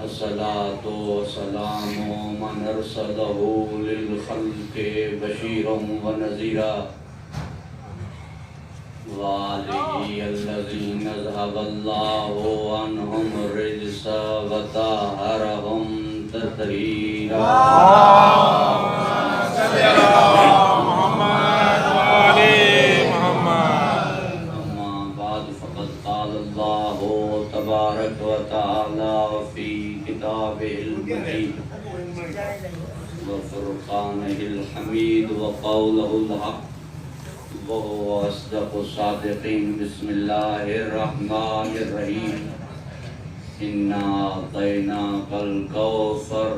الصلاة والسلام من أرسله للخلق بشيرا ونذيرا وآله الذين ذهب الله عنهم الرجس وطهرهم تطهيرا صل على محمد وآل محمد. أما بعد فقد قال الله تبارك وتعالى في كتابه المجيد وفرقانه الحميد وقوله الحق وهو أصدق الصادقين. بسم الله الرحمن الرحيم. إنا أعطيناك الكوثر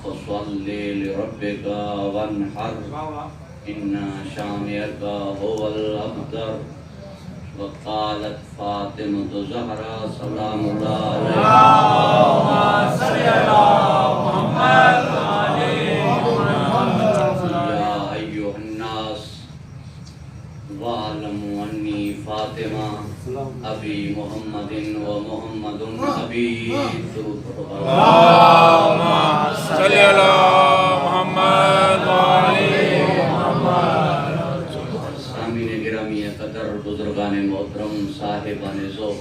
فصل لربك وانحر إن شانئك هو الأبتر. وقالت فاطمة الزهراء سلام الله عليها صل على محمد يا أيها الناس واعلموا أني فاطمة أبي محمد ومحمد أبي. اللهم صل على محمد سامعین گرامی قدر بزرگان محترم صاحبان ذوق،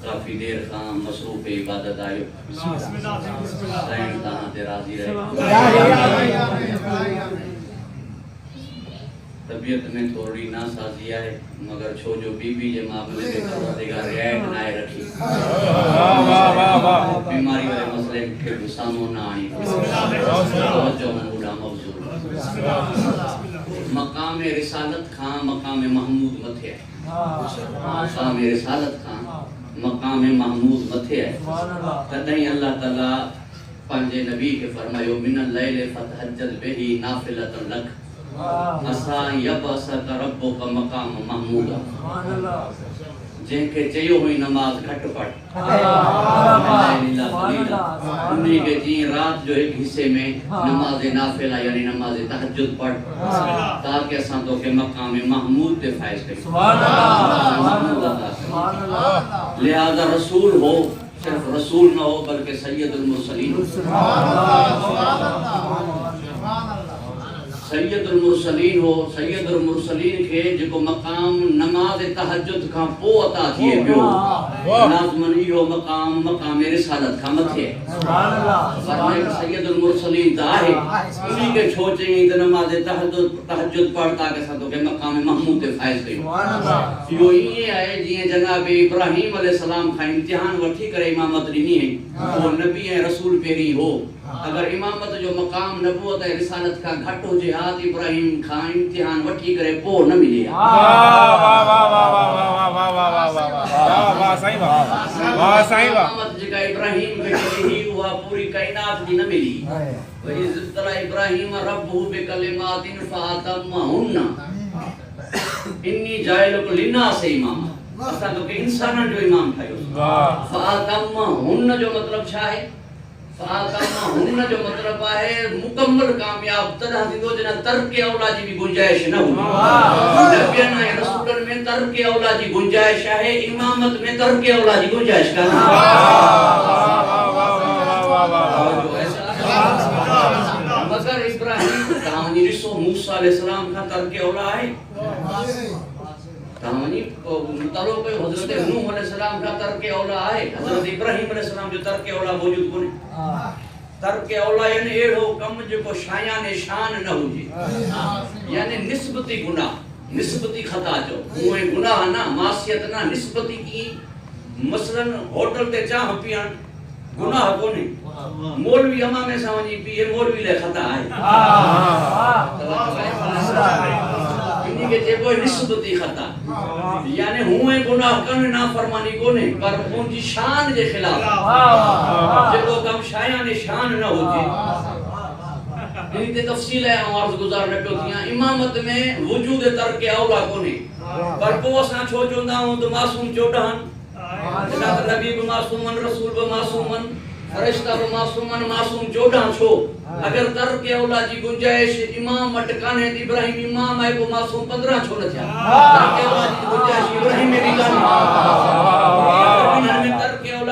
کافی دیر خان مصروف عبادت آئیو سائن تاہاں تے راضی رہے. طبیعت میں تھوڑی ناسازی ہے مگر چھو جو بی بی جے معاملے کے پروردگار رعایت نہ رکھی بیماری والے مسئلے کے سامنے نہ آئی توجہ مولا موضوع مقام رسالت خان مقام محمود متھے ہے. مقام رسالت خان مقام محمود متھے ہے. تدہیں اللہ تعالیٰ پانچے نبی کے فرمائیو من اللیل فتحجد بہی نافلۃ لک عسیٰ یبعثک ربک مقام محمودا. جن کے چیو ہوئی نماز گھٹ پڑھ انہی کے جین رات جو ایک حصے میں نماز نافلہ یعنی نماز تہجد پڑھ تاکہ اساں تو کے مقام محمود دے فائز کریں. لہذا رسول ہو صرف رسول نہ ہو بلکہ سید المرسلین. سید المرسلین ہو. سید المرسلین کے جکو مقام نماز تہجد کا پو عطا تھیے بیو لازمنی ہو مقام رسالت کا متھے ہے. فرمائے سید المرسلین دا ہے انہی کے چھوچیں تو نماز تہجد پڑھتا کہ ساتھوں کے مقام محمود دے فائز گئی. یو یہ آئے جیئے جناب ابراہیم علیہ السلام کا امتحان وٹھی کرے امامت نہیں ہے وہ نبی ہے رسول پیری ہو. اگر امامت جو مقام نبوت ہے رسالت کا گھٹ ہو جہاد ابراہیم خان امتحان وٹھی کرے پو نہ ملے. امامت جگہ ابراہیم بیٹے ہی ہوا پوری کائنات دی نہ ملی. وَإِذِ ابْتَلَىٰ إِبْرَاهِيمَ رَبُّهُ بِكَلِمَاتٍ فَأَتَمَّهُنَّ إِنِّي جَاعِلُكَ لِلنَّاسِ إِمَامًا. اساں تو کہ انساناں جو امام ٹھایو. فَأَتَمَّهُنَّ جو مطلب چھا ہے فَأَتَمَّهُنَّ جو مطلب ہے مکمل کامیاب تدہ دیدو جنہ ترک اولا جی بھی گنجائش نہ ہوئی. نبیان ہے رسولن میں ترک اولا جی گنجائش ہے امامت میں ترک اولا جی گنجائش کا نہیں. مگر ابراہیم کہانی رسو موسیٰ علیہ السلام کا ترک اولا ہے. کہانی مطلب کوئی حضرت نوح علیہ السلام کا ترک اولا ہے. حضرت ابراہیم علیہ السلام جو ترک اولا موجود کونے. ترک اولا یعنی ایڑو کم جو کو شایان شان نہ ہو جی یعنی نسبتی گناہ نسبتی خطا جو وہ گناہ نہ معصیت نہ نسبتی کی. مثلا ہوٹل تے چاہ پیان گناہ کونے مولوی امام سامنی پیے مولوی لے خطا ہے. انہی کے جے کوئی نسبتی خطا یعنی ہوئے گناہ کرنے نافرمانی کونے پر ان کی شان جے خلاف جے کو کم شایان شان نہ ہوتی. انہی تے تفصیل ہے ہم عرض گزار نہ پیوتیاں. امامت میں وجود ترک اولا کونے پر کو اساں چھو چوندہ ہوں تو معصوم چوڑہن جناب نبی بمعصومن رسول بمعصومن فرشتہ بمعصومن معصوم چوڑہن چھو. اگر ترک اولا جی گنجائش امام اٹکانے ابراہیم امام ہے کو معصوم 15 چھوڑ تھیا. ترک اولا جی گنجائش ابراہیم میں بھی کانی ترک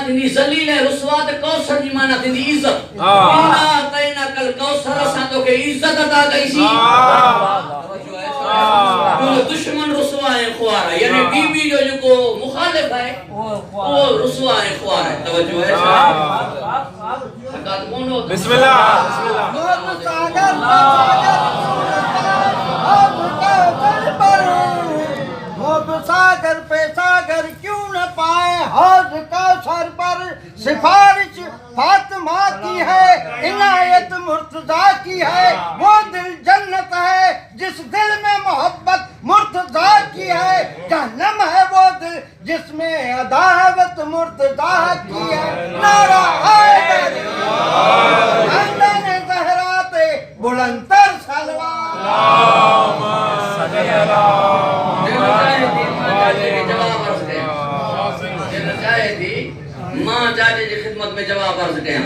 تھی ذلیل ہے رسوا تے کوثر دی معنی تھی عزت انا تینا کل کوثر اساں تو کہ عزت عطا کئی سی دشمن رسوا ہے خوارا یعنی بی بی جو کو مخالف ہے وہ رسوا ہے خوارا ہے توجہ ہے حقات کون ہوتا بسم اللہ بسم اللہ ساگر پہ ساگر کیوں نہ پائے حوض کوثر پر سفارش فاطمہ کی ہے عنایت مرتضیٰ کی ہے وہ دل جنت ہے جس دل میں محبت مرتضیٰ کی ہے جہنم ہے وہ دل جس میں عداوت مرتضیٰ کی ہے نعرہ حیدری خاندان زہرا پہ بلندتر سلوات ماں جاجے جی خدمت میں جواب عرض کیا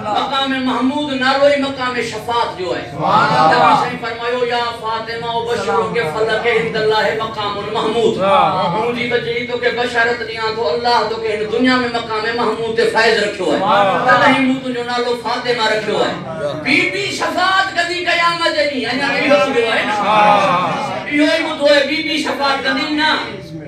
مقام محمود نالوئی مقام شفاعت جو ہے نبی صحیح فرمایو یا فاطمہ و بشرو کے فلق ہند اللہ مقام محمود مجھے بچی تو کہ بشارت دیاں تو اللہ تو کہ دنیا میں مقام محمود تے فائز رکھو ہے تلہی موت جو نالو فاطمہ رکھو ہے بی بی شفاعت کدی قیامت نہیں ہے یہ موت ہوئے بی بی شفاعت کدی نا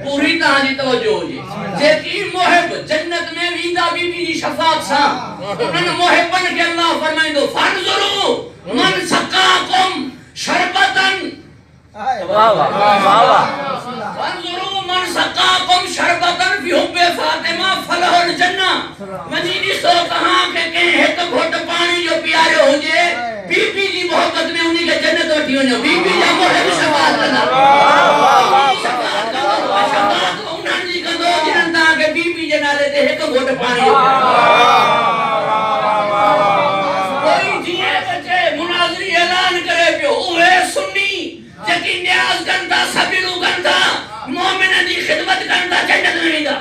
پوری طرح جی توجہ ہو جی جیتی محب جنت میں ویدہ بی بی جی شفاعت سا انہوں محبن کے اللہ فرمائیں دو فانظرو من سقاکم شربتن فانظرو من سقاکم شربتن فی حب فاطمہ فلح الجنہ مجیدی سو کہاں کہ کہیں ہے تو گھوٹ پانی جو پیارے ہو جے بی بی جی محبت میں انہی کے جنت ہوتی ہو بی بی جا محب شفاعت کرنا بی بی جنالے دے ہے تو گھوٹ پانی ہو کوئی جیے بچے مناظری اعلان کرے پیو اوہ سنی جکی نیاز گنتا سبیلو گنتا مومن دی خدمت گنتا جنت نہیں دا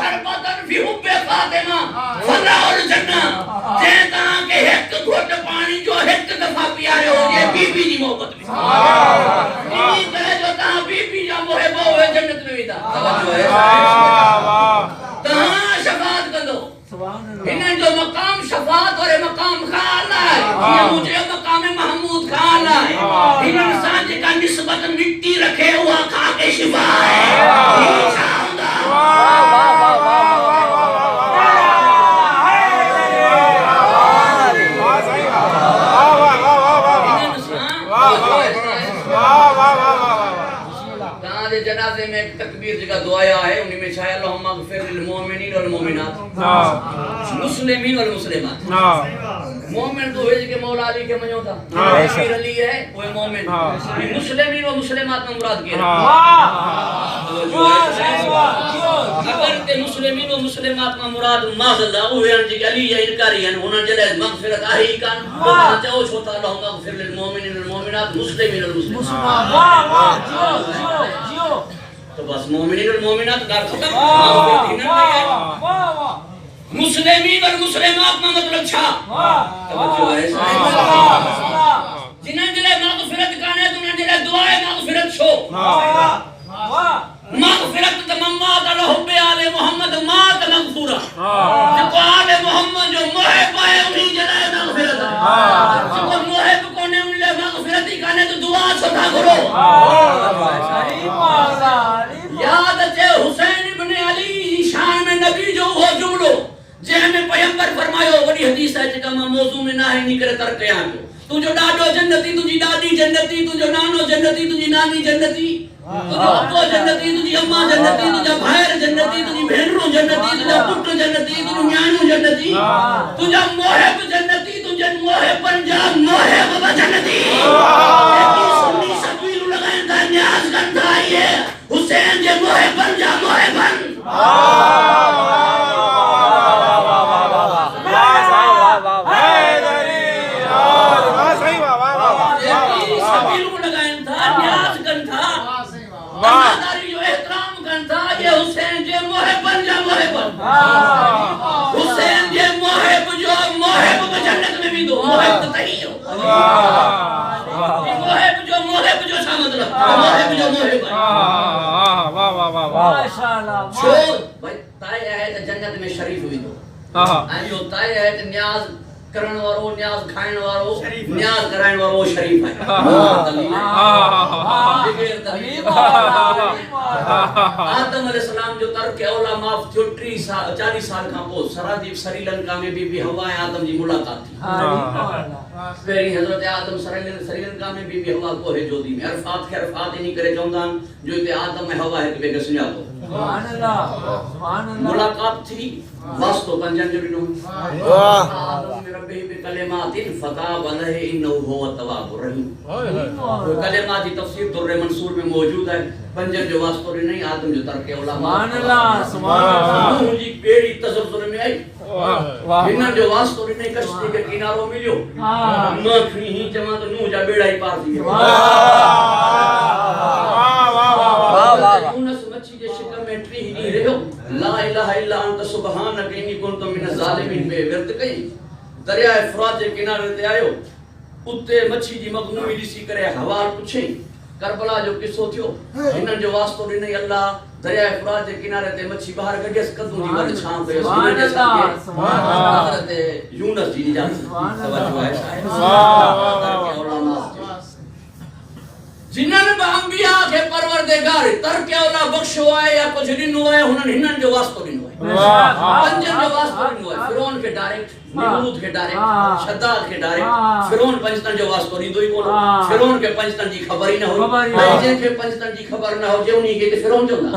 شربتن فی حب فاطمہ فلاح الجنہ جیتا کہ ایک گھوٹ پانی جو ایک دفعہ پیارے ہو جائے بی بی جی محبت میں انہی طرح جو تاں بی بی جا محبہ ہوئے جنت میں دا تہاں شفاعت کر دو انہیں جو مقام شفاعت اور مقام خالہ ہے یہ مجھے مقام محمود خالہ ہے انہیں انسان جی کا نسبت مٹی رکھے ہوا کھا کے شفا ہے جنازے میں ایک تکبیر جگہ دعایا ہے انہی میں چھایا اللہم اغفر للمومنین والمومنات مسلمین والمسلمات مومن تو ہے کہ مولا علی کے منیو تھا امیر علی ہے وہ مومن مسلمین و مسلمات میں مراد کیا اگر کہ مسلمین و مسلمات میں مراد ماذ اللہ وہ ہے کہ علی ہے انکاری ہے انہوں جلے مغفرت آہی کان چاہو چھوتا اللہم اغفر للمومنین والمومنات مسلمین والمسلمات تو بس مومنین والمومنات گھر ختم مسلمین والمسلمات میں مطلب چھا توجہ ہے جنہاں جلے مغفرت کانے جنہاں جلے دعائے مغفرت چھو مغفرت تمامات علی حب آل محمد مات مغفورہ جب آل محمد جو محب ہے انہی جلے مغفرت ہے جب محب کونے انہی لے مغفرتی کانے تو دعا چھوٹا کرو یاد اچھے حسین ابن علی شان میں نبی جو ہو جملو جے ہمیں پیمبر فرمایو وڈی حدیث ہے جکا ماں موضوع میں نہ ہے نکرے ترکے آنگو تو جو ڈاڈو جنتی تجھی دادی جنتی تو جو نانو جنتی تجھی نانی جنتی تو جو ابو جنتی تجھی اماں جنتی تجھا بھائر جنتی تجھی بہنروں جنتی تجھا پٹ جنتی تجھی نیانو جنتی تجھا محب جنتی تجھا محب پنجاب محب جنتی ایکی سنی سبیل لگائیں تھا نیاز کرتا ہے حسین جے محبن جا محبن سبیلوں لگائیں تھا نیاز کن تھا اماداری جو احترام کن تھا یہ حسین جے محبن جا محبن حسین جے محب جو محب جنت میں بھی دو محب تہی ہو محب جو سا مطلب محب جو محبن ماشاءاللہ چھو بھائی تائے ہے تے جنت میں شریف ہوئی دو ہاں جو تائے ہے تے نیاز کرن وارو نیاز کھائن وارو نیاز کرائن وارو شریف ہے دلیل ہے دلیل آدم علیہ السلام جو ترک اولا معاف تھیو 40 سال کا پو سرادیپ سری لنکا میں بی ہوا آدم جی ملاقات تھی پہلی حضرت آدم سری لنکا میں بی ہوا کو ہے جودی میں عرفات کے عرفات ہی نہیں کرے چاہندان جو تے آدم میں ہوا ہے کہ بے گسنیا کو سبحان اللہ ملاقات تھی واسطو پنجن جو ڈنو آدم میں ربی بے کلمات فتاب علیہ انہو ہوا تواب الرحیم کلمات تفسیر در منصور میں موجود ہے پنجن جو واسطو نہیں آدم جو ترک علماء سبحان اللہ سبحان اللہ نوح جی پیڑی تزلزل میں آئی انہاں جو واسطو نہیں کشتی کے کناروں ملیو نہ کھنی ہی جمع تو نوح جا بیڑا ہی پار دیا یونس مچھی کے شکر میں ٹری ہی نہیں رہو لا الہ الا انت سبحانک انی کنت من الظالمین بے ورد کئی دریائے فرات کے کنارے تے آیو اتے مچھی جی مغنومی ڈیسی کرے حوال پوچھیں کربلا جو قصو تھیو انہاں جو واسطو نہیں اللہ دریائے فرات کے کنارے تے مچھی باہر گڈیس کدوں جی ور چھان پے سبحان اللہ سبحان اللہ حضرت یونس جی نجات توجہ ہے جنہاں نے انبیاء کے پروردگار ترک اولا بخشو آئے یا کچھ دنو آئے انہاں جو واسطو دنو آئے پنجن جو واسطو دنو آئے فرعون کے ڈائریکٹ نمرود کے ڈائریکٹ شداد کے ڈائریکٹ فرعون پنجتن جو واسطو نہیں دوئی کولو فرعون کے پنجتن جی خبر ہی نہ ہوئی جن کے پنجتن جی خبر نہ ہو جے انہی کے فرعون جو نہ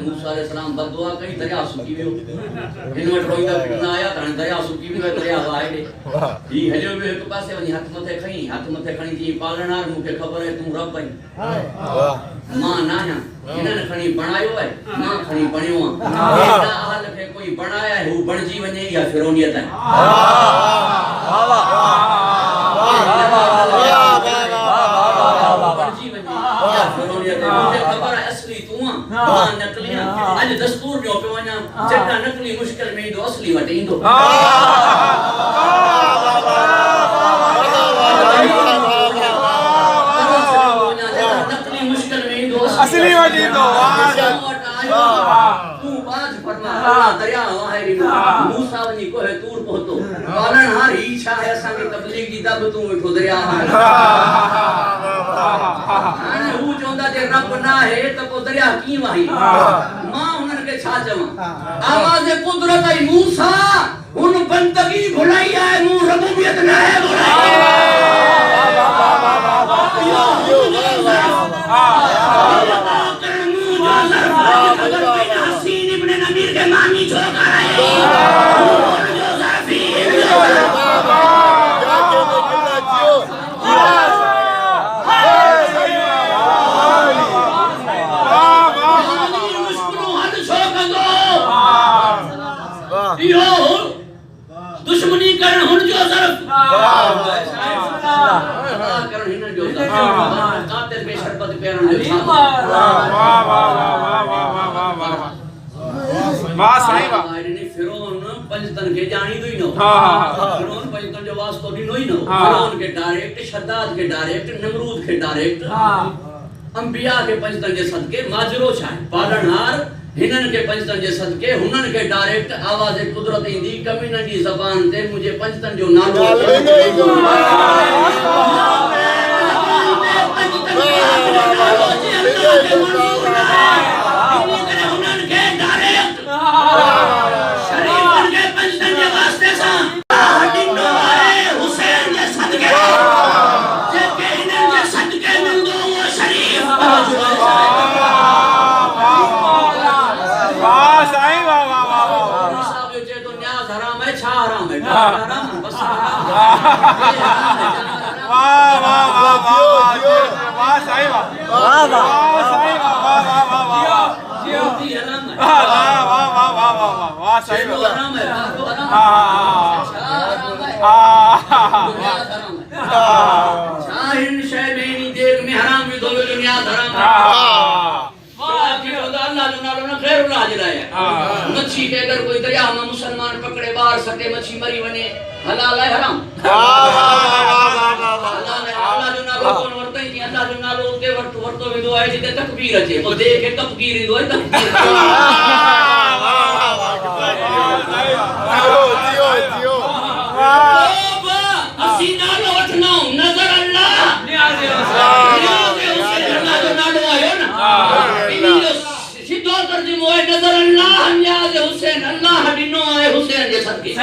موسیٰ علیہ السلام بدعا کئی دریا سکی بھی ہو انوٹ روئی دا پھرنا آیا تھا دریا سکی بھی ہوئے دریا آئے دے یہ ہلیو بھی ایک پاسے ونی ہاتھ متے کھنی تھی پالنار مجھے خبر ہے تم رب بھائی ماں نانا انہوں نے کھنی بنائیو ہے ماں کھنی بنیو ہاں ایسا آل کے کوئی بنایا ہے وہ بن جی ونجے یا فرونیت ہے مجھے خبر ہے اصلی تو ہاں نقلیاں آج دستور جو پہ وہاں جٹا نقلی مشکل میں دو اصلی وٹے ہی دو نقلی مشکل میں دو اصلی وٹے دو تو باز فرما دریا واہری موسیٰ ونی کو ہے تور پہتو پالن ہار ہی چھا ہے اساں کی تبلیغ دی دب تو اٹھو دریا وہ چوندا جے رب نہ ہے تو کو دریا کی واہی ماں انہن کے چھا جواں آواز قدرت ای موسیٰ ان بندگی بھلائی ہے نو ربوبیت نہ ہے بھلائی حسین ابن نمیر کے مانی چھو کر آئے دشمنی کرن ہن جو ظرف کرن ہن جو ظرف قاتل بے شربت پیرن جو فرعون پنجتن کے جانی دوئی نو فرعون پنجتن جو واسطو دی نوئی نو فرعون کے ڈائریکٹ شداد کے ڈائریکٹ نمرود کے ڈائریکٹ انبیاء کے پنجتن کے صدقے ماجرو چھائیں پالنہار ہنن کے پنجتن جے صدقے ہنن کے ڈائریکٹ آواز قدرت دی کمی نہ دی زبان تے مجھے پنجتن جو نالو واہ صحیح شیرو بات حرام ہے باتو حرام ہاں شاہ حرام ہے ہاں دنیا حرام ہے شاہ ان شے میں نہیں دیکھ میں حرام بھی دو دنیا حرام ہے اللہ جو نالو نہ خیر اللہ جلائے مچھی کے اگر کوئی دریا میں مسلمان پکڑے باہر سکے مچھی مری بنے حلال ہے حرام اللہ جو نالو کون ورتا ہی نہیں اللہ جو نالو تے ورتو بھی دعا ہے جتے تکبیر اچے وہ دیکھے تکبیر دعا ہے تکبیر اسی نالو اٹھنا نظر اللہ نیاز حسین اللہ جو نالو آئے نا سیدھو ترجمہ ہے نظر اللہ نیاز حسین اللہ دینو آئے حسین جے صدقے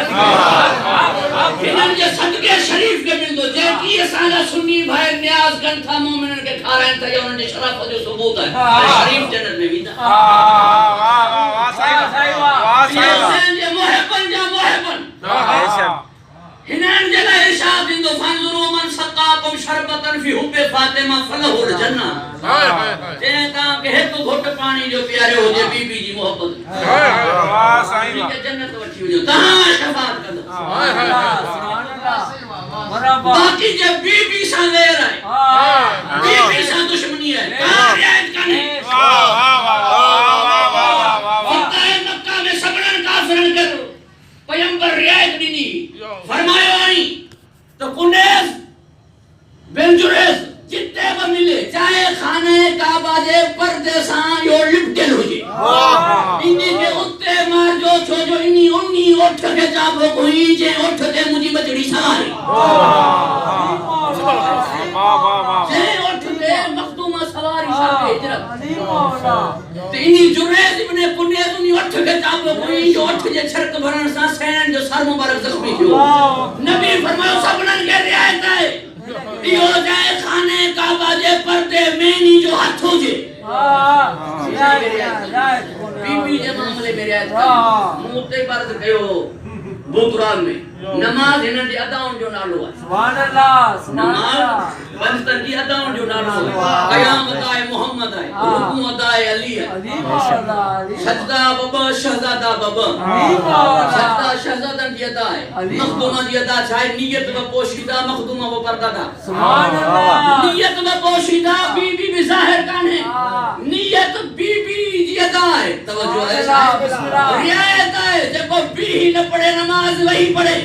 انہاں جے صدقے شریف کے مل دو جے کی سالہ سنی بھائی نیاز کن تھا مومنن کے کھا رہے تھا یا انہوں نے شرافت جو ثبوت ہے شریف جنت میں بھی تھا واہ صحیح واہ صحیح حسین جے محبن جا محبن ہنان جلا ارشاد اندو فانظروا من سقاکم شربتن فی حب فاطمہ فلہ الجنہ تیرے کہاں کہ ایک گھٹ پانی جو پیارے ہو جائے بی بی جی محبت واہ صحیح کہ جنت وٹھی ہو جائے کہاں شفاعت کرتا باقی جب بی بی سا لے رہے بی بی سا دشمنی ہے کہاں رعایت کرنے فتح مکہ میں سبرن کافرن کر پیمبر رعایت نہیں فرمایا نہیں تو کنیز بن جریز جتے وہ ملے چاہے خانہ کعبہ جے پردے ساں یو لپٹل ہو جے انہی کے اتے مار جو چھو جو انہی اٹھ کے جابو کوئی جے اٹھ کے مجھے بچڑی سواری جے اٹھ کے مخدومہ سواری شاہ ہجرت تو انہی جریز ابن کنیز انہی اٹھ کے جابو کوئی جو اٹھ جے چھرک بھرن ساں سین جو سر مبارک زخمی کیوں نبی فرمایا سبنن کے رعایت ہے دیو جائے خانے کعبہ جے پردے میں نہیں جو ہاتھ ہو جے بی بی جے معاملے میں رعایت کا موتے برد کہو بوترال میں نماز ہنن دی اداؤں جو نالو ہے سبحان اللہ سبحان اللہ نماز بنستن دی اداؤں جو نالو ہے قیامت آئے محمد آئے حکومت آئے علی ہے سجدہ بابا شہزادہ بابا سجدہ شہزادہ دی ادا ہے مخدومہ دی ادا چاہے نیت و پوشیدہ مخدومہ و پردہ دا سبحان اللہ نیت و پوشیدہ بی بی بھی ظاہر کانے نیت بی بی دی ادا ہے توجہ ہے رعایت ہے جب بی ہی نہ پڑھے نماز وہی پڑھے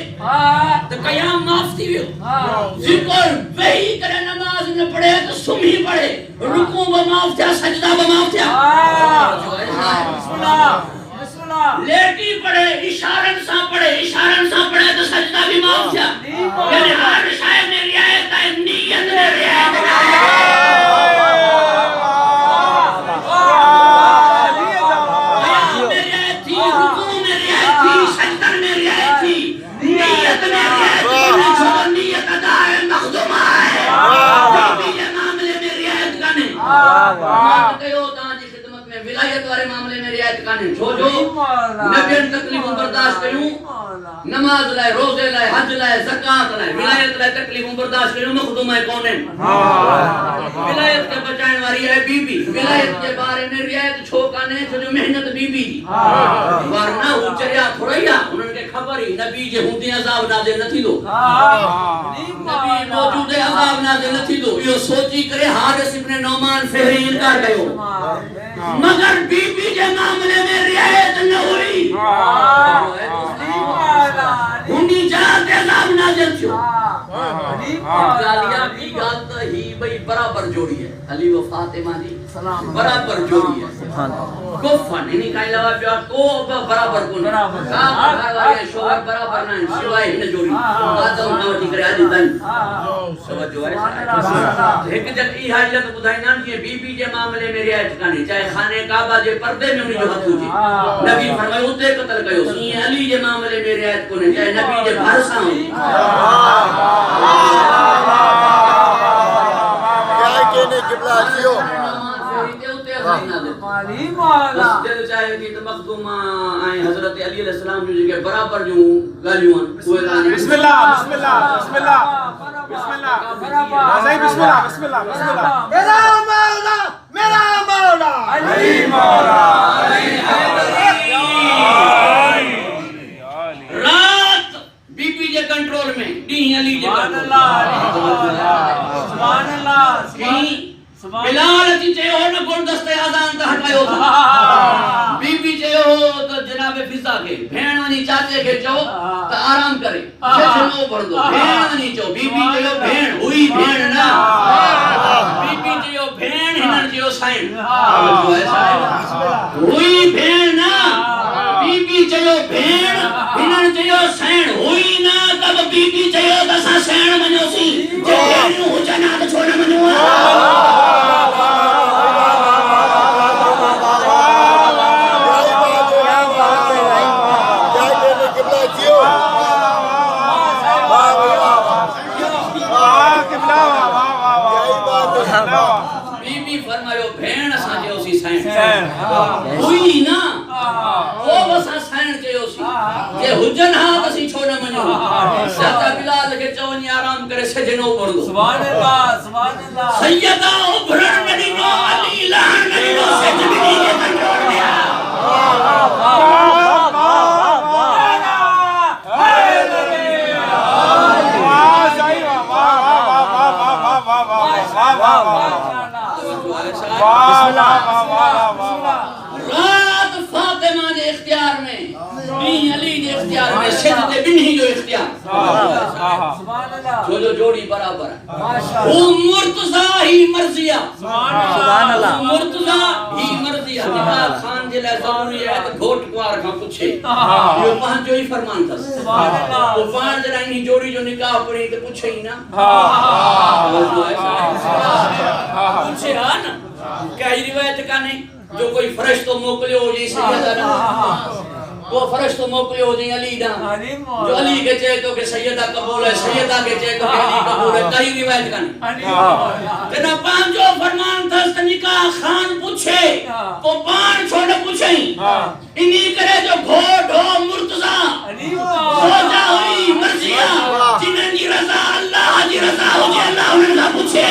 تو قیام معاف تھی ذکر وہی کرے نماز نہ پڑھے تو سم ہی پڑھے رکوع بمعاف تھا سجدہ بمعاف تھا لیٹی پڑھے اشارن سا پڑھے تو سجدہ بھی معاف تھا یعنی ہر شاید میں رعایت ہے نیت میں رعایت ولایت والے معاملے میں رعایت کانے چھو جو نبیان تکلیفوں برداشت کروں نماز لائے روزے لائے حج لائے زکاة لائے ولایت لائے تکلیفوں برداشت کروں مخدومہ کونیں ولایت کے بچائن والی ہے بی بی ولایت کے بارے میں رعایت چھو کانے چھو جو محنت بی بی جی ورنہ وہ چریا تھوڑیا انہوں کے خبر ہی نبی جے ہوں دی عذاب نازل نہ تھی دو نبی موجود عذاب نازل نہ تھی دو یہ سوچی کرے حارث ابن نعمان فہری انکار گئے مگر بی بی کے معاملے میں رعایت نہ ہوئی ہنی جہاں عذاب نازل چھو گالیا بھی گالتا ہی بھئی برابر جوڑی ہے علی و فاطمہ دی برابر جوڑی ہے کفن انہی کہیں لوا پیار کو برابر کن شوہر برابر نہیں سوائے ہی نہ جوڑی آدھا انہوں ٹھیک رہا دی دن سوچو ہے ایک جب ای حاجت بدھائی نام کی بی بی کے معاملے میں رعایت کرنی چاہے خانے کعبہ جے پردے میں انہی جو ہاتھ ہو جی نبی فرمائے ہوتے قتل کہو سی علی کے معاملے میں رعایت کرنی چاہے نبی جے بھرسا ہوں کیا کہنے قبلہ جیو دل چاہے کہ مخدومہ آئیں حضرت علی علیہ السلام جو جگہ برابر جو گالیوان بسم اللہ بسم اللہ بسم اللہ بسم اللہ بسم اللہ بسم اللہ بسم اللہ میرا مولا میرا مولا علی مولا علی حیدر بھی علی جے سبحان اللہ سبحان اللہ بلال جی چیو نہ گلدستے آزان تا ہٹایو تھا بی بی چیو تو جناب فضا کے بھین ونی چاچے کے چو تا آرام کرے جنو پڑھ دو بھین ونی چو بی بی چیو بھین ہوئی بھین نا بی بی چیو بھین ہنن چیو سائن ہوئی بھین نا بی بی چیو بھین ہنن چیو سائن ہوئی نا تب بی بی چیو دسا سائن منو سی جے بھین ہو جنا تو چھوڑا منو بی بی فرمایو بھین اساں جو سی سائن ہوئی نا او وسا سائن جو سی جے حجن ہاں اسی چھوڑ منو سیدہ بلال کے چونی آرام کرے سجنو پڑھ دو سبحان اللہ سیدہ ابھرن نڈی نو علی لہن نڈی نو سجنی کے کنٹرول دیا رات فاطمہ دے اختیار میں بی علی دے اختیار میں سجد بنہی جو اختیار جو جوڑی برابر ہے وہ مرتضی ہی مرضیہ مرتضی ہی مرضیہ نکاح خان جلے ضروری ہے تو گھوٹ کوار کھا پوچھے یہ پہنچ جو ہی فرمان تھا وہ پہنچ جلے انہی جوڑی جو نکاح پڑی تو پوچھے ہی نا پوچھے ہاں نا کیا ہی روایت کا نہیں جو کوئی فرشتو موکلے ہو جائے سیدہ نا وہ فرشتو موکلے ہو جائیں علی نا جو علی کے چاہتو کہ سیدہ قبول ہے سیدہ کے چاہتو کہ علی قبول ہے کئی روایت کا نہیں تینا پان جو فرمان تھا اس نکاح خان پوچھے وہ پان چھوڑے پوچھیں انہی کرے جو گھوٹ ہو مرتضی سوچا ہوئی مرضیہ جنہیں جی رضا اللہ جی رضا ہو جی اللہ انہیں کا پوچھے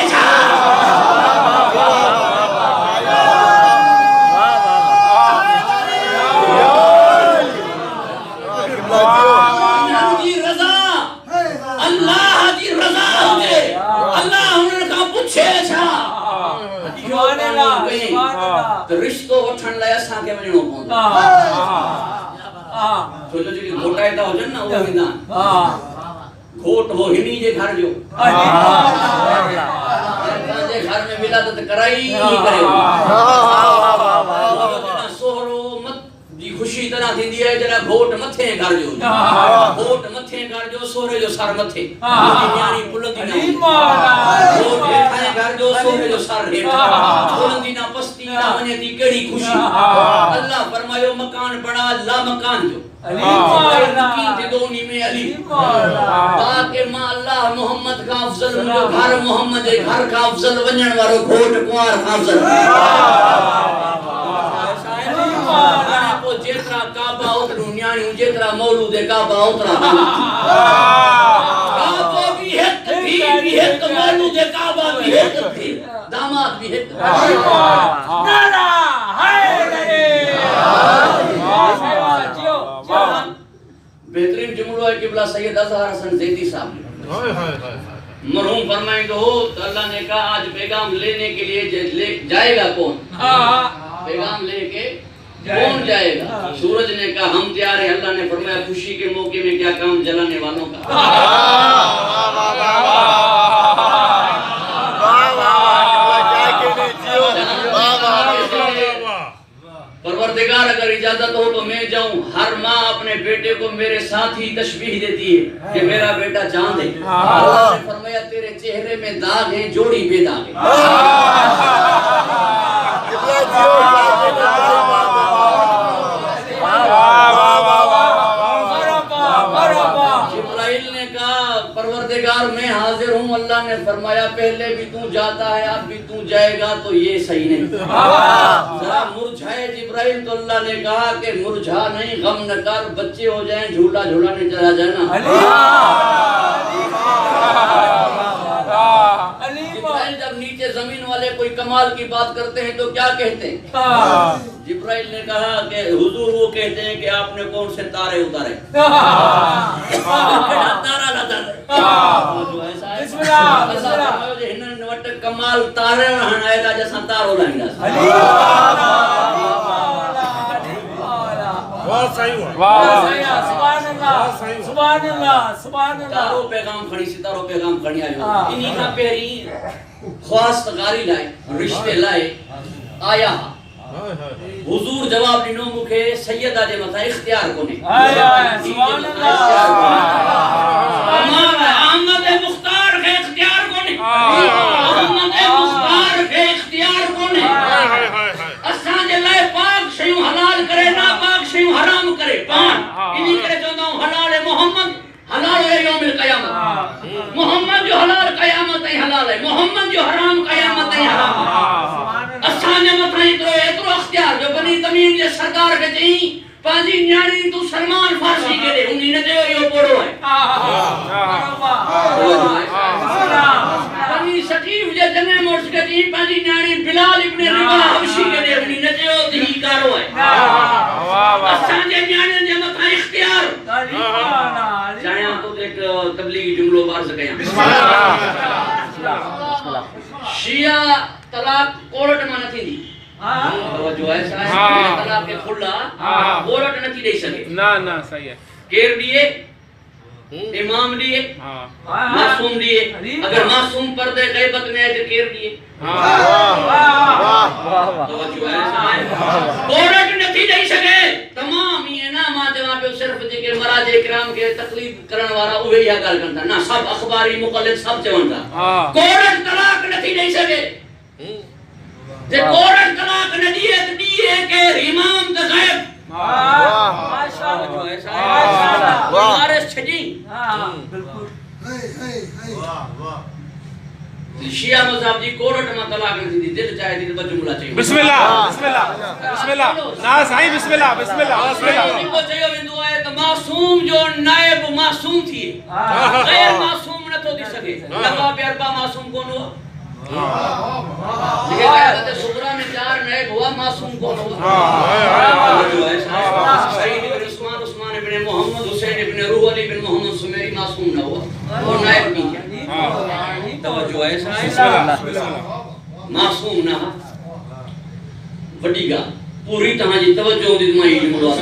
رشتو وٹھن لائے اساں کے وجنو پوندا تو جو جی گھوٹائے تا ہو جن نا وہ میدان گھوٹ ہو ہنی جے گھر جو جے گھر میں ولادت کرائی نہیں کرے سوہرو مت جی خوشی طرح تھیندی ہے جڑا گھوٹ متھے گھر جو گھوٹ متھے گھر جو سوہرے جو سر متھے نیانی بلندی نہ گھوٹ ہیٹھائیں گھر جو سوہرے جو سر ہیٹھا بلندی نہ پستی نہ ونے دی کیڑی خوشی اللہ فرمایو مکان بڑا لا مکان جو علی دونی میں علی تاکہ ماں اللہ محمد کا افضل جو گھر محمد گھر کا افضل ونجن وارو گھوٹ کوار کا افضل جیترا کعبہ اترو نیانیوں جیترا مولود کعبہ اترا کعبہ بھی ہت بھی ہت مولود کعبہ بھی ہت بھی داماد بھی ہت نعرہ حیدری بہترین جملہ ہے قبلہ سید اظہر حسن زیدی صاحب مرحوم فرمائیں تو اللہ نے کہا آج پیغام لینے کے لیے جائے گا کون پیغام لے کے کون جائے گا سورج نے کہا ہم تیار ہیں اللہ نے فرمایا خوشی کے موقع میں کیا کام جلانے والوں کا پروردگار اگر اجازت ہو تو میں جاؤں ہر ماں اپنے بیٹے کو میرے ساتھ ہی تشبیہ دیتی ہے کہ میرا بیٹا چاند ہے اللہ نے فرمایا تیرے چہرے میں داغ ہیں جوڑی بے داغ جبرائیل نے کہا پروردگار میں حاضر ہوں اللہ نے فرمایا پہلے بھی تو جاتا ہے اب بھی تو جائے گا تو یہ صحیح نہیں ذرا مرجھائے جبرائیل تو اللہ نے کہا کہ مرجھا نہیں غم نہ کر بچے ہو جائیں جھولا جھولانے چلا جانا جبرائیل جب نیچے زمین والے کوئی کمال کی بات کرتے ہیں تو کیا کہتے ہیں جبرائیل نے کہا کہ حضور وہ کہتے ہیں کہ آپ نے کون سے تارے اتارے تارا نظر اللہ بسم اللہ ہنن وٹ کمال تارے رہن آئے تا جسا تارو لائندا واہ صحیح ہوا سبحان اللہ سبحان اللہ سبحان اللہ تارو پیغام کھڑی ستارو پیغام کھڑی آئے انہی کا پیری خواست غاری لائے رشتے لائے آیا حضور جواب ڈنو مکھے سیدہ جے متھا اختیار کونے سبحان اللہ احمد مختار کے اختیار کونے احمد مختار کے اختیار کونے اساں جے لائے پاک شیوں حلال کرے نا پاک شیوں حرام کرے پان انہی کرے چاہتا ہوں حلال محمد حلال ہے یوم القیامت محمد جو حلال قیامت ہے حلال ہے محمد جو حرام قیامت ہے حرام اساں جے متھا اترو اختیار جو بنی تمیم جے سرکار کے چاہییں پانچی نیاری تو سلمان فارسی کے لئے انہی نے جو یہ پوڑو ہے بنی سقیف جے جنہ مرس کے چاہییں پانچی نیاری بلال ابن ربا حبشی کے لئے انہی نے جو دہی کارو ہے اساں جے نیاری جے متھا اختیار چاہیاں تو ایک تبلیغی جملو بار سکیاں شیعہ طلاق کورٹ میں نہ تھی دی جو ہے طلاق کے کھلا کورٹ نہ تھی دے سکے نا صحیح ہے کیر دیئے امام دیئے معصوم دیئے اگر معصوم پردے غیبت میں ہے تو کیر دیئے کورٹ نہ تھی دے سکے تمام یہ نا ماں جواب پہ صرف جے مراجع کرام کے تقلید کرن والا اوہی یا گل کرتا نا سب اخباری مقلد سب چوندا کورٹ طلاق نہ تھی دے سکے جے کورٹ طلاق نہ دیئے تو دیئے کہ امام دا غیب وارث چھجی شیعہ مذہب جی کورٹ میں طلاق نہ دی دل چاہے دی تو جملہ چاہیے بسم اللہ بسم اللہ بسم اللہ نا صحیح بسم اللہ بسم اللہ بسم اللہ کو چاہیے ویندو ہے کہ معصوم جو نائب معصوم تھی غیر معصوم نہ تو دی سکے لگا پہ اربا معصوم کون ہوا لیکن حضرت صغرا میں 4 نائب ہوا معصوم کون ہوا سعید ابن عثمان عثمان ابن محمد حسین ابن روح علی بن محمد سمیری معصوم نہ ہوا اور نائب نہیں کیا توجہ ہے معصوم نہ وڈی گا پوری طرح جی توجہ دی مائی جملہ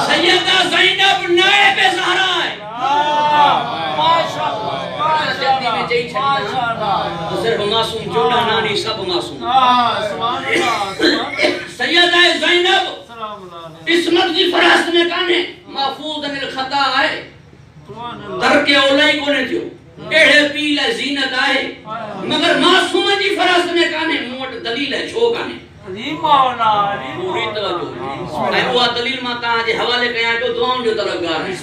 سیدہ زینب نائب زہرا ہے ماشاءاللہ صرف معصوم جوڑا نانی سب معصوم سیدہ زینب عصمت کی فراست میں کانے محفوظ ان الخطا آئے ترک اولائی کونے تھیو ایڑے پیلے زینت آئے مگر معصوم کی فراست میں کانے موٹ دلیل ہے چھو کانے پوری توجہ ہے وہ دلیل ماتا آجے حوالے کہیں جو دعاؤں جو طلبگار ہیں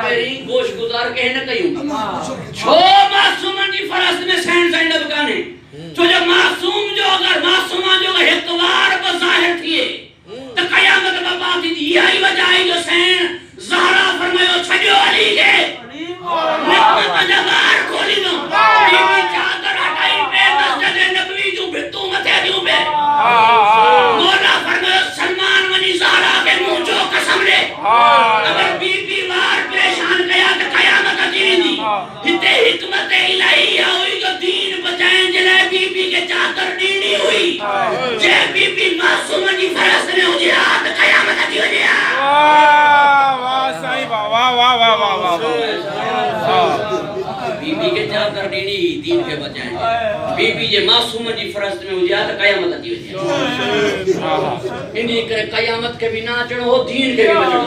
پہری گوش گزار کے نہ کہیں چھو معصوم کی فراست میں سین زینب کانے تو جب معصوم جو اگر معصومہ جو احتوار بظاہر تھیے تو قیامت بابا تھی یہ آئی وجہ آئی جو سین زہرا فرمائیو چھجو علی کے نکمت جبار کھولی دوں بی بی چادر ہٹائی پہ مسجد نبوی جو بھتو متھے دیوں پہ مولا فرمائیو سلمان ونی زہرا کے منہ جو قسم لے اگر بی بی وار پریشان گیا تو قیامت دین دی ہتے حکمت الہی ہوئی جو دین بچائیں جلائے بی بی کے چادر دینی ہوئی جے بی بی معصوم کی فرس نے ہو جہاد قیامت دی ہو جہاد واہ صحیح واہ واہ واہ واہ واہ بی بی کے چادر دینی ہی دین کے بچائیں بی بی جے معصوم کی فرس میں ہو جہاد قیامت دی ہو جہاد انہی کرے قیامت کے بھی ناچڑ ہو دین کے بھی بچڑ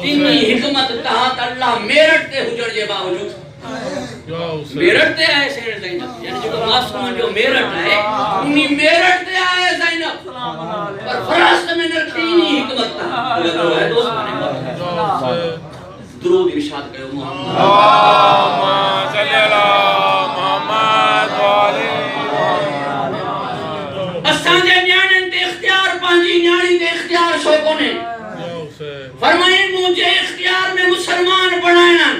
انہی حکمت تحت اللہ میرٹ تے حجر جے باوجود میرٹ تے آئے سین زینب یعنی جو معصوم جو میرٹ ہے انہی میرٹ تے آئے زینب پر فراست میں نرکینی حکمت تھا درود ارشاد کرو محمد اللہم صلی اللہ محمد والے اسان جے نیانن تے اختیار پانجی نیانی تے اختیار شو کونے فرمائیں مجھے اختیار میں مسلمان بنائیں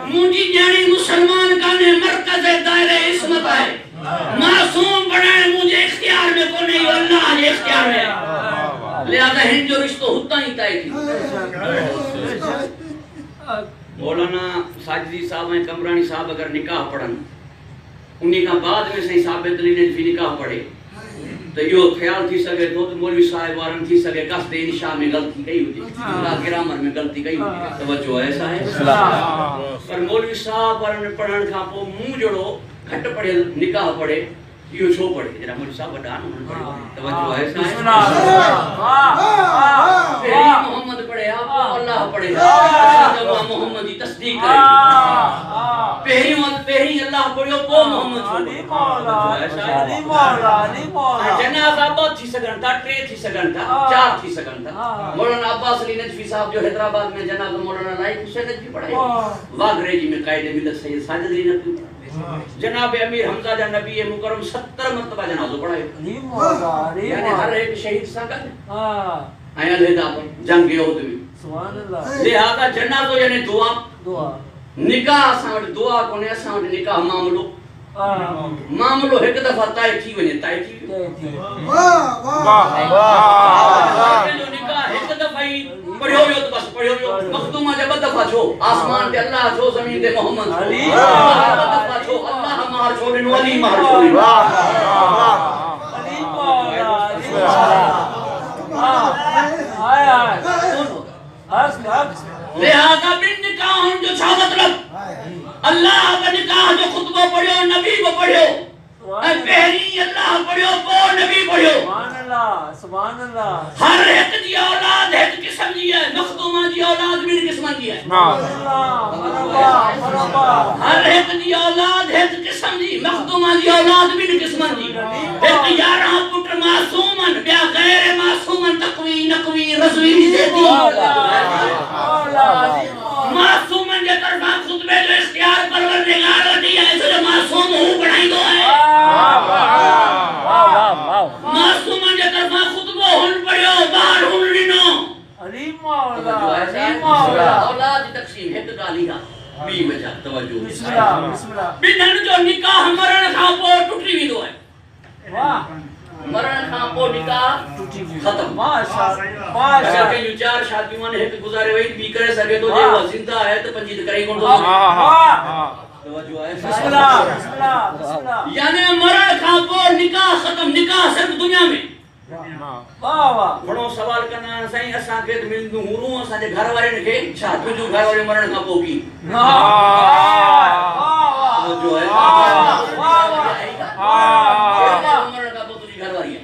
مجھے نیانی مسلمان کانے مرکز دائرہ عصمت ہے معصوم بنائیں مجھے اختیار میں کونے اللہ جے اختیار میں لہذا ہن جو رشتہ ہوتا ہی تائے تھی مولانا ساجدی صاحب ہیں کمرانی صاحب اگر نکاح پڑھن انہی کا بعد میں صحیح ثابت علی نے بھی نکاح پڑھے تو یہ خیال تھی سکے تو مولوی صاحب وارن تھی سکے قصد انشاء میں غلطی کئی ہوتی گرامر میں غلطی کئی ہوتی توجہ ایسا ہے پر مولوی صاحب وارن پڑھن کا پو منہ جڑو گھٹ پڑھے نکاح پڑھے یہ چھو پڑھے جرا مولوی صاحب وڈان انہوں پڑھے توجہ ایسا ہے محمد پڑھے آپ اللہ پڑھے محمد کی تصدیق کرے پہری اللہ پڑھو پو محمد جنازہ بہت تھی سکن تھا 3 تھی سکن تھا 4 تھی سکن تھا مولانا عباس علی نجفی صاحب جو حیدرآباد میں جنازہ مولانا لائق حسین نجفی پڑھائی واگرے جی میں قائد ملت سید ساجد علی نجفی جناب امیر حمزہ جا نبی مکرم 70 مرتبہ جنازہ پڑھائی یعنی ہر ایک شہید سکن آیا لیدہ پر جنگ یہود بھی لہذا جنازہ یعنی دعا نکاح سامنے دعا کونے سامنے نکاح معاملو ایک دفعہ تائے تھی ونے تائے تھی نکاح ایک دفعہ ہی پڑھو یو تو بس پڑھو یو مخدومہ جب دفعہ چھو آسمان دے اللہ چھو زمین دے محمد چھو دفعہ چھو اللہ مہار چھوڑے نو علی مہار چھوڑے لہذا بن نکاح جو چھا مطلب اللہ کا نکاح جو خطبہ پڑھو نبی کو پڑھو پہری اللہ پڑھو پو نبی پڑھو سبحان اللہ ہر ایک دی اولاد ایک قسم دی ہے مخدومہ دی اولاد بھی قسم دی ہے ہر ایک دی اولاد ایک قسم دی مخدومہ دی اولاد بھی قسم دی ایک 11 پٹر معصومن بیا غیر معصومن تقوی نقوی رضوی دیتی معصومن جے طرفہ خطبے جو اختیار پروردگار ہوتی ہے جو معصوم ہوں بڑھائی دو ہے معصومن جے طرفہ خطبہ ہن پڑھو باہر ہن لینو علیم مولا اولاد تقسیم ہے گالی ہا بی وجہ توجہ بسم اللہ بسم اللہ بنن جو نکاح مرن کھا پو ٹوٹی ویندو ہے واہ مرن کھا پو نکاح ختم ماشاءاللہ اگر کہ 4 شادیوں نے ایک گزارے ہوئی بھی کرے سکے تو جو زندہ ہے تو پنجید کرے کون تو توجہ ہے بسم اللہ بسم اللہ بسم اللہ یعنی مرن کھا پو نکاح ختم نکاح صرف دنیا میں واہ واہ بڑو سوال کرنا سائیں اساں کے ملدو ہوروں اساں دے گھر والے نے چھا جو گھر والے مرن کھا پو کی جو ہے مرن کھا پو تجھی گھر والی ہے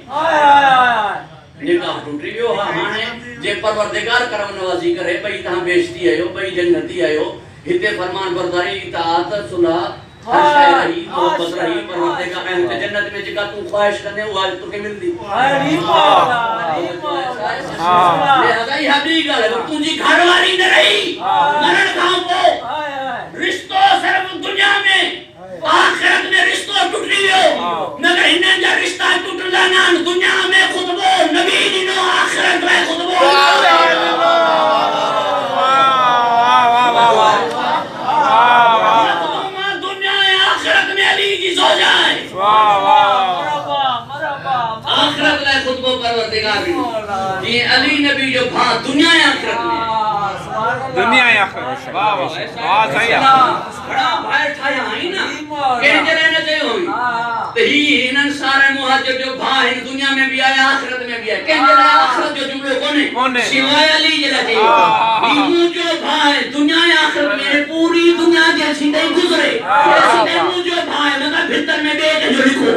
نکاح ٹوٹی ویو ہانے جے پروردگار کرم نوازی کرے بھئی تہاں بیشتی آئیو بھئی جنتی آئیو ہتے فرمان برداری اطاعت صلح ہر شاہ رہی محبت رہی پروردگار اہم جنت میں جگہ تو خواہش کرنے وہ آج تو کے مل دی لہذا یہ حبیب گا لگا تجھی گھر والی نہ رہی مرن کھاؤں کو رشتوں صرف دنیا میں آخرت میں رشتوں ٹوٹ رہی ہو مگر انہیں جا رشتہ ٹوٹ لانان دنیا میں خطبو نبی دنوں آخرت میں خطبو دنیا آخرت میں علی کی سو جائے آخرت میں خطبو پروردگار بھی یہ علی نبی جو بھا دنیا آخرت میں دنیا آخرت واہ واہ صحیح بڑا بھائی ٹھایا آئی نا کہیں جلے نہ دے ہوئی تو ہی انہاں سارے مہاجر جو بھائی دنیا میں بھی آئے آخرت میں بھی آئے کہیں جلے آخرت جو جملے کونے سوائے علی جلے دے ہی جو بھائی دنیا آخرت میں پوری دنیا جیسی دے گزرے جیسی دے جو بھائی مگر بھتر میں بے کہ جو لکھو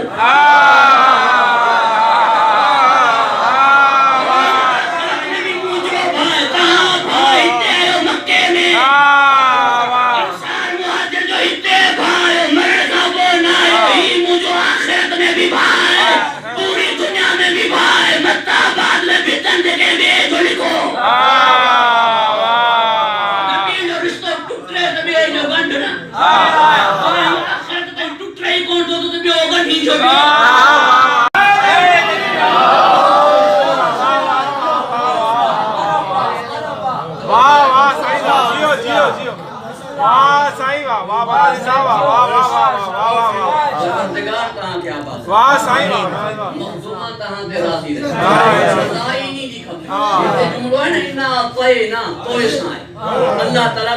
واہ صحیح مخدومہ تہاں دے راضی رہے سزائی نہیں دی کھتے یہ جملہ ہے نا اتنا توئے نا توئے سائے اللہ تعالیٰ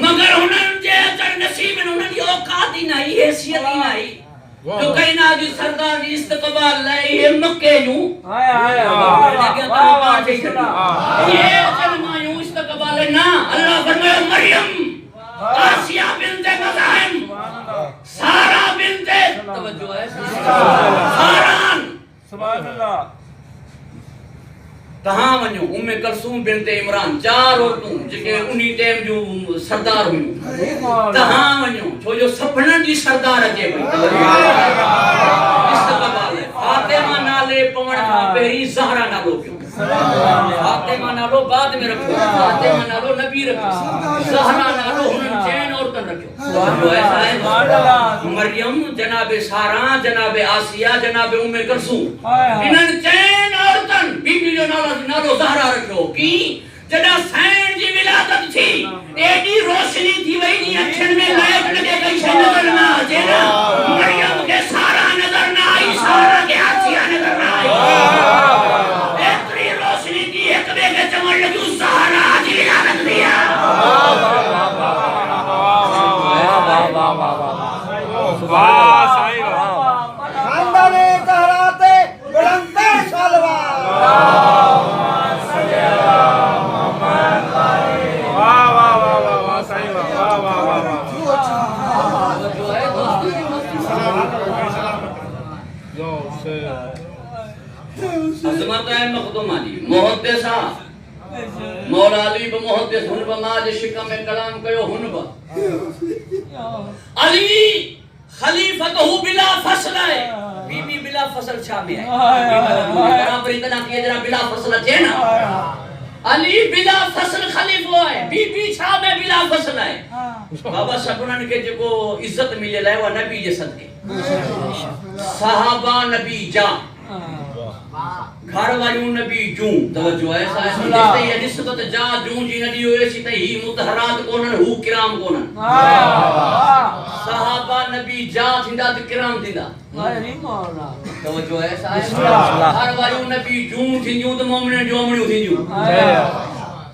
مگر انہوں جے اچھر نصیب انہوں نے اوقات ہی نہیں حیثیت ہی نہیں جو کہنا جی سردار جی استقبال لائے یہ مکے یوں یہ کلمہ یوں استقبال ہے نا اللہ فرمائے مریم آسیہ بنت مزاحم سارا بنت توجہ ہے ساران سبحان اللہ کہاں ونیو ام کلثوم بنت عمران 4 عورتوں جکے انہی ٹائم جو سردار ہوئیوں کہاں ونیو چھو جو سپنن جی سردار اچے بھئی استقبال ہے فاطمہ نالے پوڑ کھا پہری زہرہ نالو کیوں فاطمہ نالو بعد میں رکھو فاطمہ نالو نبی رکھو زہرہ نالو ہنن چین عورتن رکھو جو ایسا ہے مریم جناب ساران جناب آسیہ جناب ام کلثوم انہن چین عورتن بی بی جو نالو زہرہ رکھو کی جڑا سین جی ولادت تھی ایڈی روشنی تھی وہی نہیں اچھن میں لائٹ لگے گئی سے نظر نہ آجے نا مریم کے سارا نظر نہ آئی سارا کے آسیہ نظر نہ آئی اتنی روشنی تھی ایک بے کے چمڑ لگی اس سہارا آجی ولادت دیا خاندان زہراتے بلندر سالوار عظمت ہے مخدوم علی محدثہ مولا علی بمحدث ہن بماج شکم کلام کیو ہن با علی خلیفتہ بلا فصل ہے بی بی بلا فصل چھا میں ہے برابر اتنا کیے جرا بلا فصل ہے نا علی بلا فصل خلیفہ ہے بی بی چھا میں بلا فصل ہے بابا سکونن کے جو عزت ملے لائے وہ نبی جے صدقے صحابہ نبی جا گھر والیوں نبی جوں توجہ ایسا ہے سمجھتے یہ نسبت جا جوں جی نبی ہوئے سی ہی متحرات کونن ہو کرام کونن صحابہ نبی جا تھندا تو کرام تھندا توجہ ایسا ہے گھر والیوں نبی جوں تھنجوں تو مومنین جو مومنیوں تھنجوں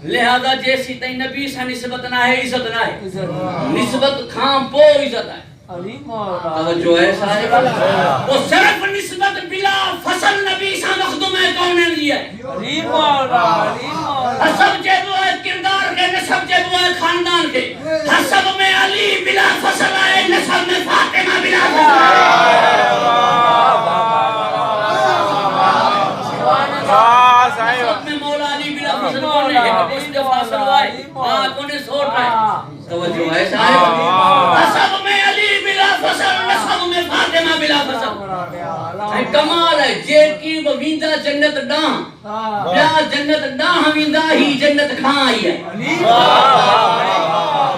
لہذا جیسی تئی نبی سے نسبت نہ ہے عزت نہ ہے نسبت کھام پو عزت ہے توجہ ہے صاحب وہ صرف نسبت بلا فصل نبی سا مخدوم ہے کونین لیا ہے حسب جیبو ہے کردار کے نسب جیبو ہے خاندان کے حسب میں علی بلا فصل آئے نسب میں فاطمہ بلا فصل آئے نسب میں مولا علی بلا فصل کونے ہے اس دفعہ فصل آئے کونے سوٹ آئے توجہ ہے صاحب حسب میں علی بلا فصل نسب میں فاطمہ بلا فصل کمال ہے جے کی ویندا جنت ڈاں بیا جنت ڈاں ویندا ہی جنت کھاں آئی ہے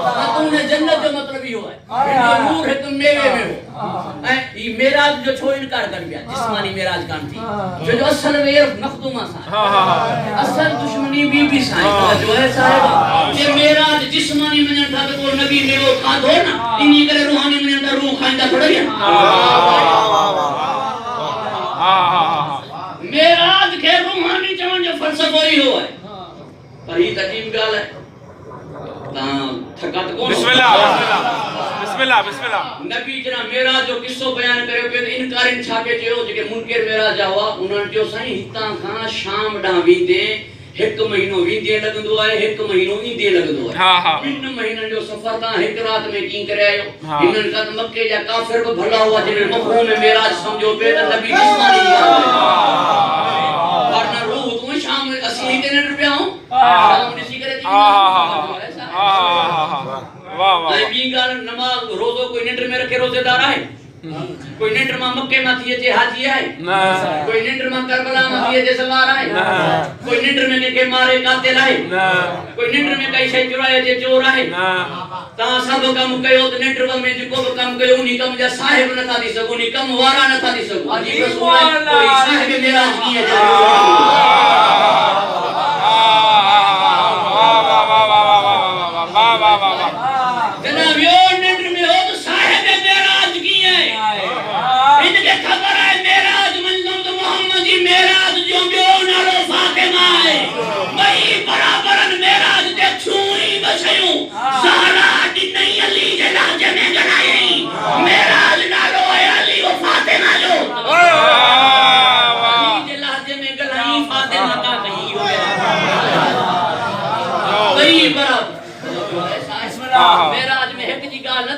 خاتون جنت جو مطلب ہی ہوا ہے نور ہے تم میوے میں ہو یہ معراج جو چھو انکار کر گیا جسمانی معراج کان تھی جو اصل ویر مخدومہ سا اصل دشمنی بی بی سا جو ہے صاحب یہ معراج جسمانی میں تھا تو نبی میں وہ کا دو نا انہی کرے روحانی میں اندر روح کھائندہ پڑ گیا معراج کے روحانی چون جو فلسفہ ہی ہوا ہے پر یہ تجیم گال ہے تھکات کون بسم اللہ بسم اللہ بسم اللہ نبی جنا معراج جو قصو بیان کرے پہ انکار ان چھاپے جو کہ منکر معراج ہوا انہاں جو سائیں ہتاں کھاں شام ڈاں ویندے ایک مہینوں ویندے لگندو ہے ایک مہینوں ایندے لگندو ہے ان مہینوں جو سفر تھا ایک رات میں کین کرے آیو انہاں کا مکے یا کافر کو بھلا ہوا جن مفہوم میں معراج سمجھو پہ نبی جسمانی ورنہ روح تو شام میں اصلی تے نہ رپیا ہوں شام نسی کرے تھی بی گال نماز روزو کوئی ننڈر میں رکھے روزے دار آئے کوئی ننڈر میں مکے میں تھیے جے حاجی آئے کوئی ننڈر میں کربلا میں تھیے جے سوار آئے کوئی ننڈر میں کہ مارے قاتل آئے کوئی ننڈر میں کئی شے چرائے جے چور آئے تا سب کم کیو تے ننڈر میں جو کو کم کیو نی کم جا صاحب نہ تھا دی سکو نی کم وارا نہ تھا دی سکو عجیب رسول کوئی صاحب معراج نہیں ہے جناب یہ ننڈر میں ہو تو صاحب معراج کی ہے ان کے خبر ہے معراج منظم محمدی معراج جو بیو نالو فاطمہ ہے وہی برابرن معراج دے چھوئی بچیوں زہرا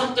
7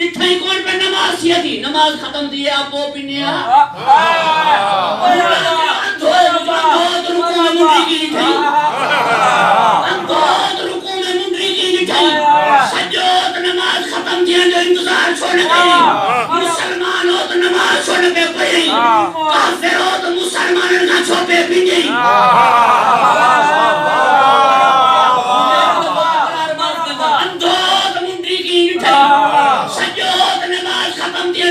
نٹھائی کون پہ نماز سی تھی نماز ختم تھی آپ وہ پینے سجود نماز ختم تھی جو انتظار چھوڑ گئی مسلمان ہو تو نماز چھوڑ پہ پڑی کافر ہو تو مسلمان کا چھوپے پی گئی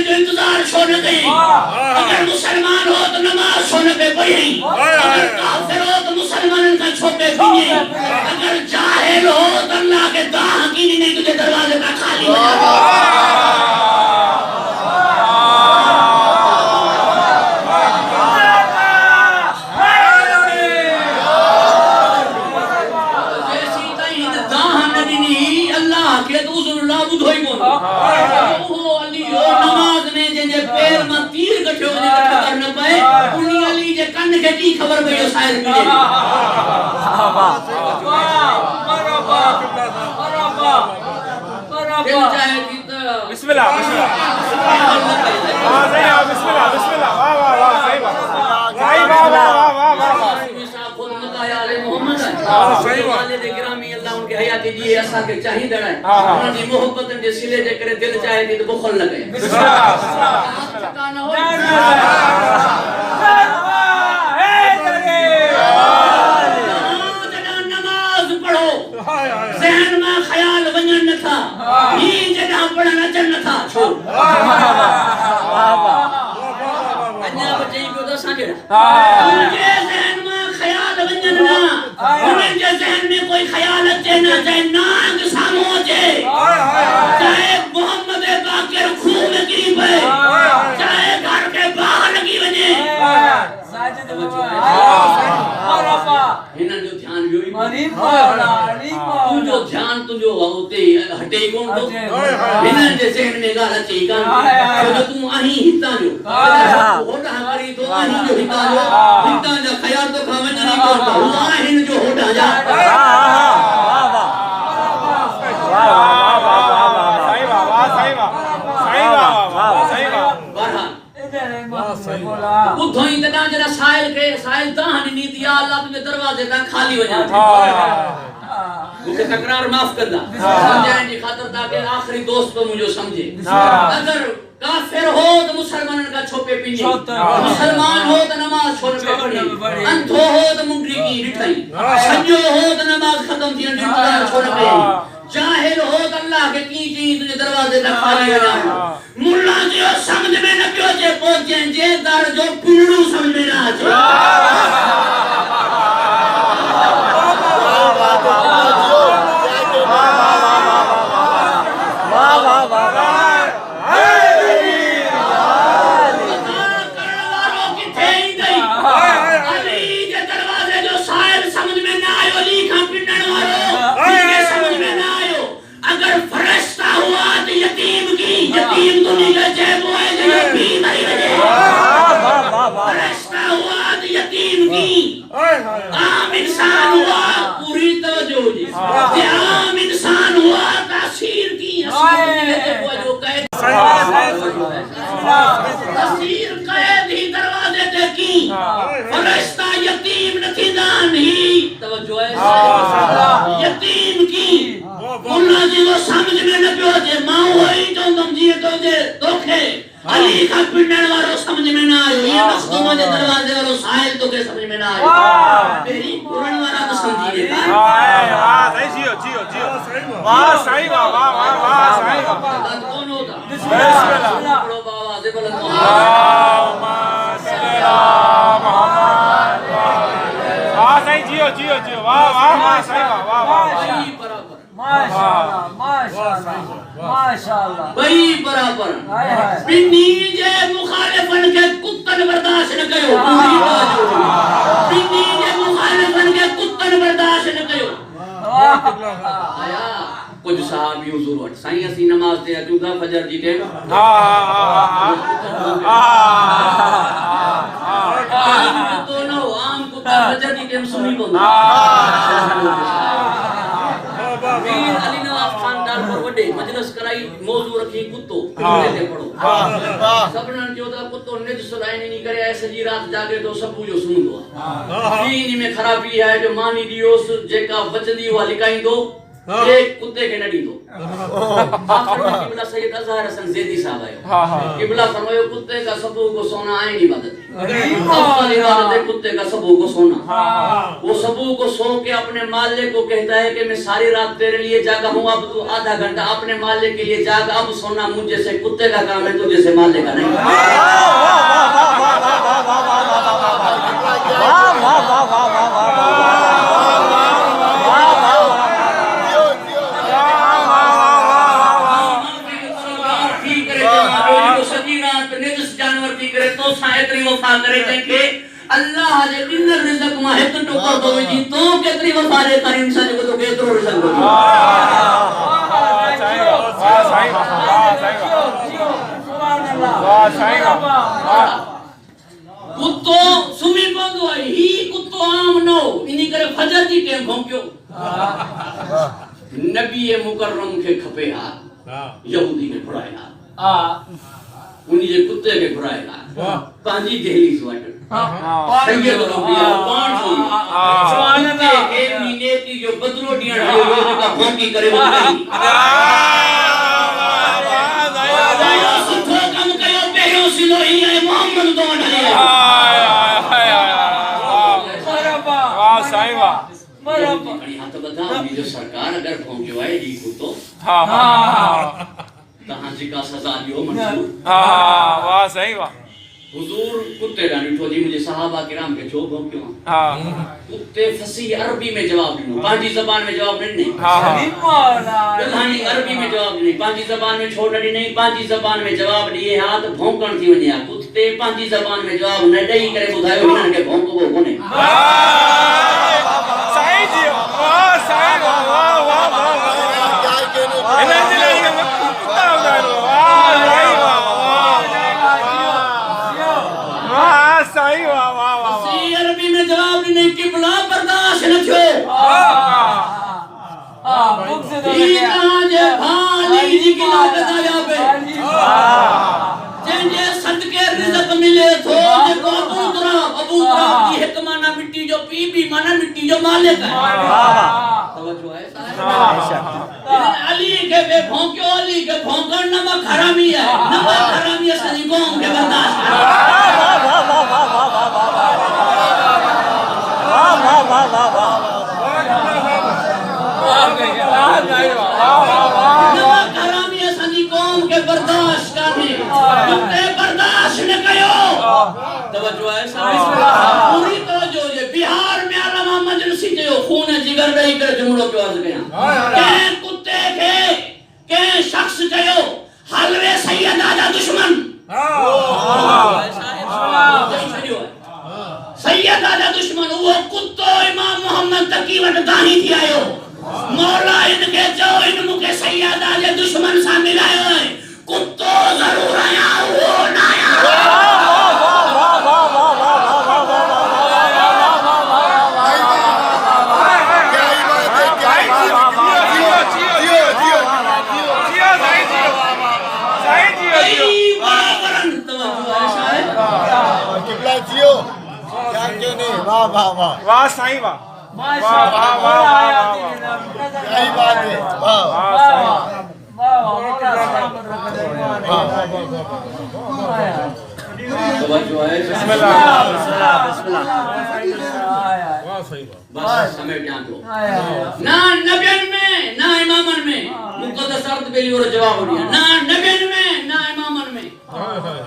جو انتظار چھوڑ گئی اگر مسلمان ہو تو نماز چھوڑنے پہ پڑی اگر کافر ہو تو مسلمان کا چھوپے پڑی اگر جاہل ہو تو اللہ کے داں کی نہیں تجھے دروازے کا خالی ہو جیسی تین داں ندنی اللہ کے دوسر اللہ بدھ ہوئی کون نماز میں جنجے پیر میں تیر کٹھے ہونے کٹھا کرنا پائے انہی علی جے کن کے کی خبر میں جو سائر ملے دل چاہے جیتا بسم اللہ بسم اللہ بسم اللہ بسم اللہ واہ واہ واہ صحیح بات صحیح واہ واہ واہ واہ محمد صحیح والد گرامی اللہ ان کے حیات دیئے ایسا کہ چاہی دڑائے انہوں نے محبت کے سلے دے کرے دل چاہے دی تو بخل لگے بسم اللہ چکانا ہو نماز پڑھو ذہن میں خیال ونجن نہ تھا یہ جگہ پڑھنا چلنا تھا چھوڑ انجا بچے کو دو سانجڑا مجھے ذہن میں خیال ونجن نہ انہیں جو ذہن میں کوئی خیال اچھے نہ چاہے نانگ سامو چاہے چاہے محمد باقر خوہ میں قریب ہے چاہے گھر کے باہر لگی بنے ساجد بابا انہاں جو دھیان ہوئی تو جو دھیان تو جو ہوتے ہٹے کون تو انہاں جو ذہن میں گالا چاہی کان جو تو آہی ہتا جو ہوتا ہماری تو آہی جو ہتا جو ہتا جو خیال تو کھاویں نہیں کرتا آہی جو ہوتا جا بدھوئی تنا جنا سائل کے سائل دہانی نیت یا اللہ تمہیں دروازے کا خالی ہو جاتی مجھے تقرار معاف کرنا سمجھائیں جی خاطر تاکہ آخری دوست کو مجھے سمجھے اگر کافر ہو تو مسلمان کا چھوپے پینی مسلمان ہو تو نماز چھوڑ پہ پڑی انتھو ہو تو منڈری کی نٹھائی سنجو ہو تو نماز ختم تھی انتظار چھوڑ پہ جاہل ہو تو اللہ کے کی چیز تجھے دروازے تک خالی ہو جائے ملا جو سمجھ میں نہ پیو جے پہنچیں جے دار جو پنڈو سمجھ میں نہ آجے یتیم تو نہیں گئے جیب ہوئے جو بھی نہیں بجے رشتہ ہوا تو یتیم کی عام انسان ہوا پوری توجہ جی عام انسان ہوا تاثیر کی تاثیر قید ہی دروازے دے کی فرشتہ یتیم نتھی دان ہی توجہ ہے یتیم کی اللہ جی وہ سمجھ میں نہ پیو جے ماں ہوئی جو تم جیے تو جے دکھے علی کا پنڈن وارو سمجھ میں نہ آئے یہ مخدومہ جے دروازے وارو سائل تو کے سمجھ میں نہ آئے میری قرآن وارا تو سمجھی دے صحیح جیو جیو جیو واہ صحیح واہ واہ واہ واہ صحیح واہ کون ہوتا بسم اللہ پڑھو بابا سے بلند اللہم صلی محمد واہ صحیح جیو جیو جیو واہ واہ واہ صحیح واہ واہ واہ ماشاءاللہ ماشاءاللہ ماشاءاللہ بھئی برابر پنی جے مخالفن کے کتن برداشت نہ کیو پنی جے مخالفن کے کتن برداشت نہ کیو آیا کچھ صحابی حضور وٹ سائیں اسی نماز دے اچھوگا فجر جی ٹیم تو نہ ہو عام کتا فجر جی ٹیم سنی کو میر علی نواز خاندان پر وڈے مجلس کرائی موضوع رکھی کتو تے پڑھو سبنن جو دا کتو نج سلائن نہیں کرے ایسے جی رات جاگے تو سبو جو سمندو دین میں خرابی ہے جو مانی دیوس جے کا وچندی ہوا لکائیں دو ایک کتے کے نڈی دو قبلہ سید اظہر حسن زیدی صاحب آئے قبلہ فرمائے کتے کا سبو کو سونا آئے نہیں عبادت افضل عبادت ہے کتے کا سبو کو سونا وہ سبو کو سو کے اپنے مالک کو کہتا ہے کہ میں ساری رات تیرے لیے جاگا ہوں اب تو آدھا گھنٹہ اپنے مالک کے لیے جاگا اب سونا مجھے سے کتے کا کام ہے تجھے سے مالک کا نہیں اللہ جے دن رزق ما ہت ٹوکر دو جی تو کتری وفا دے کر انسان کو تو کیترو رزق دو کتو سمی پندو ہے ہی کتو عام نو انہی کرے فجر جی ٹیم بھونکیو نبی مکرم کے کھپے ہاتھ یہودی کے پڑھائے ہاتھ انہی جے کتے کے پڑھائے ہاتھ پانچی دہلی سواٹر سید الانبیاء کون سوئی سبحان اللہ ایک مہینے کی جو بدرو ڈیاں جو کا بھونکی کرے وہ نہیں ستھو کم کیو پہیو سلو ہی ہے محمد تو ڈھلے واہ صحیح واہ بڑی ہاتھ بتا ہم جو سرکار اگر بھونکے آئے جی کو تو تہاں جی کا سزا دیو منصور واہ صحیح واہ حضور کتے رانی تو جی مجھے صحابہ کرام کے چھو بھوک کیوں کتے فصیح عربی میں جواب دینو پانچی زبان میں جواب نہیں دلہانی عربی میں جواب نہیں پانچی زبان میں چھوڑ ڈی نہیں پانچی زبان میں جواب دیئے ہاتھ بھونکن تھی ونیا کتے پانچی زبان میں جواب نہ ڈئی کرے بدھائیو ہنن کے بھونکو وہ کونے صحیح جی واہ صحیح واہ واہ واہ واہ انہیں جلائیں گے کتا ہوگا صحیح واہ واہ واہ فصیح عربی میں جواب نہیں قبلہ برداشت نہ چھو کہاں جے بھالی جی کی ناکتا جابے جنجے صدقے رزق ملے تھو جے کو ابو دراب کی حکمانہ مٹی جو پی بھی مانا مٹی جو مالک ہے توجہ ہے صاحب علی کے بے بھونکیو علی کے بھونکن نمک حرامی ہے نمک حرامی ہے سنی قوم کے برداشت نمک حرامی ہے سنی قوم کے برداشت کرنے کتے برداشت نہ کہو توجہ ہے صاحب پوری توجہ یہ بہار میں علامہ مجلسی جو خون جگر رہی کر جملوں کے واضح گیا کہ کتے کے کہ شخص جو حلوے سید آجا دشمن سید آجا دشمن وہ کتو امام محمد تکی وٹ دانی تھی آئیو مولا ان کے جو ان مکے سید آجا دشمن سامل آئے ہوئے کتو ضرور آیا وہ نایا واہ صحیح واہ واہ واہ واہ یہی بات ہے بسم اللہ بسم اللہ بس سمیٹ جان دو نہ نبیان میں نہ امامن میں مقدس عرض بیلی اور جواب ہو دیا نہ نبیان میں نہ امامن میں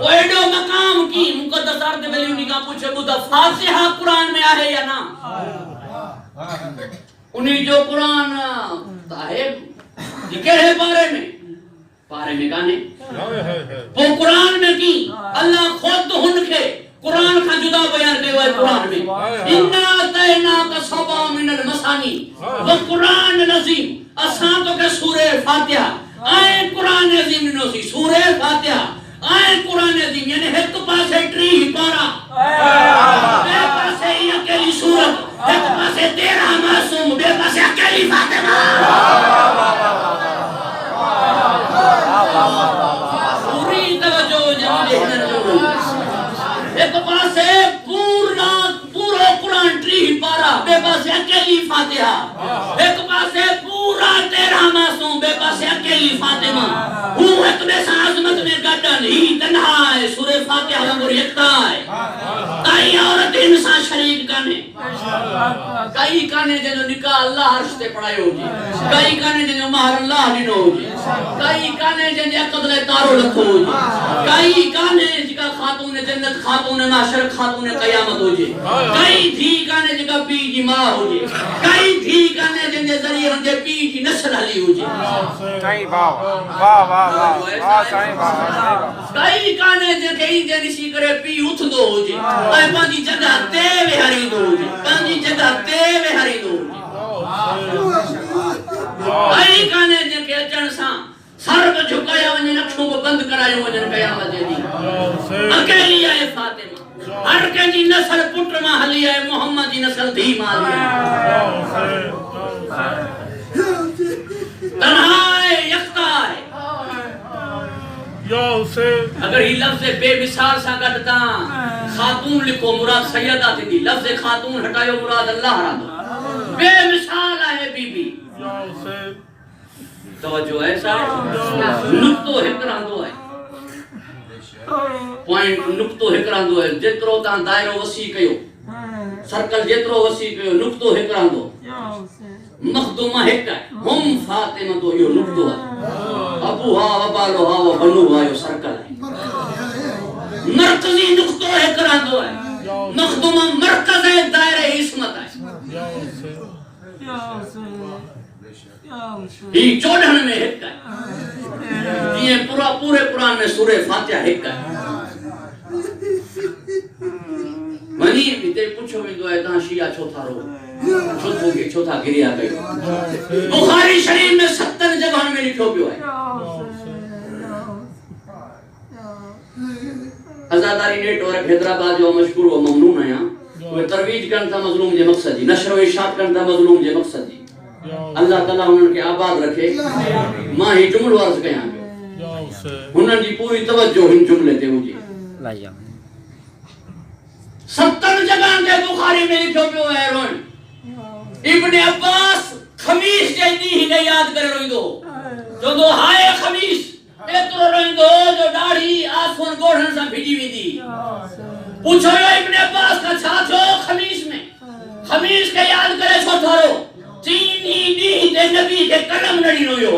وہ ایڈو مقام کی مقدس عرض بیلی انہی کا پوچھے بودھا فاتحہ قرآن میں آئے یا نا انہی جو قرآن ذکر ہے پارے میں کہانے وہ قرآن میں کی اللہ خود ہن کے قرآن کا جدا بیان کے ہوئے قرآن میں اِنَّا أَتَيْنَاكَ سَبْعًا مِنَ الْمَثَانِي وَقُرْآنَ الْعَظِيمِ اساں تو کہ سورہ فاتحہ آئے قرآن عظیم نو سی سورہ فاتحہ آئے قرآن عظیم یعنی ایک پاسے ٹری پارا بے پاسے ہی اکیلی سورت ایک پاسے تیرہ معصوم بے پاسے اکیلی فاتحہ ایک پاسے پورا قرآن 3 پارا بے پاسے اکیلی فاتحہ، ایک پاسے پورا 13 معصوم بے پاسے اکیلی فاطمہ، وہ ایک بے عظمت میں گڈن ہی تنہا ہے، سورہ فاتحہ وانگور یکتا ہے، کئی عورت انسان شریک کانے، کئی کانے جنو نکاح اللہ عرش تے پڑھائے ہو جی، کئی کانے جنو مہر اللہ دینو ہو جی، کئی کانے جنو قدر تارو لکھو ہو جی، کئی کانے جکا خاتون جنت خاتون معاشر خاتون قیامت ہو جی، کئی تھی کانے جگہ پی جی ماں ہو جی، کئی تھی کانے جنجے ذریعے ہنجے پی جی نسل علی ہو جی، صحیح واہ صحیح واہ کئی کانے جنجے نسی کرے پی اتھ دو ہو جی، پانچی جگہ تے وہاری دو ہو جی، پانچی جگہ تے وہاری دو ہو جی، کئی کانے جنجے اچن ساں سر کو جھکایا ونجن اکھوں کو بند کرایا ونجن قیامت دی اکیلی آئے فاطمہ ہر کنجی نسل پٹر ماں حلی آئے محمد جی نسل دھی مالی آئے تنہا ہے یکتا ہے اگر ہی لفظ بے مثال سا گھٹتا خاتون لکھو مراد سیدہ تھی دی لفظ خاتون ہٹایو مراد اللہ رہا دو بے مثال ہے بی بی توجہ ایسا ہے نکتو ہکراندو ہے پوائنٹ نکتو ہکراندو ہے جترو تاں دائرو وسیع کیو سرکل جترو وسیع کیو نکتو ہکراندو مخدومہ ہکا ہے ہم فاطمہ تو یہ نکتو ہے ابوہا وبالوہا وبنوہا یہ سرکل ہے مرکزی نکتو ہکراندو ہے مخدومہ مرکز ہے دائرہ عصمت ہے یہ 14 میں ہکا ہے یہ پورے قرآن میں سورہ فاتحہ ہکا ہے منی تے پوچھو میں دو ایتاں شیعہ چوتھا رو چوتھا گریا گئی بخاری شریف میں 70 جگہ میں لکھو پیو ہے ازاداری نیٹ اور حیدرآباد جو مشہور و ممنون ہے وہ ترویج کرتا مظلوم جے مقصد جی نشر و اشاعت کرتا مظلوم جے مقصد جی اللہ تعالیٰ انہوں کے آباد رکھے ماں ہی جمل وارز کہیں گے انہوں کی پوری توجہ ہن جملے تے ہو جی 70 جگہ کے بخاری میں لکھو پیو ہے روئن ابن عباس خمیس جائنی ہی نہیں یاد کرے روئی دو جو دو ہائے خمیس ایترو روئی دو جو داڑھی آسون گوڑھن سا بھیجی بھی دی پوچھو ابن عباس کا چھاتو خمیس میں خمیس کے یاد کرے چھو تھارو چینی تے نبی کے قلم نڑی رویو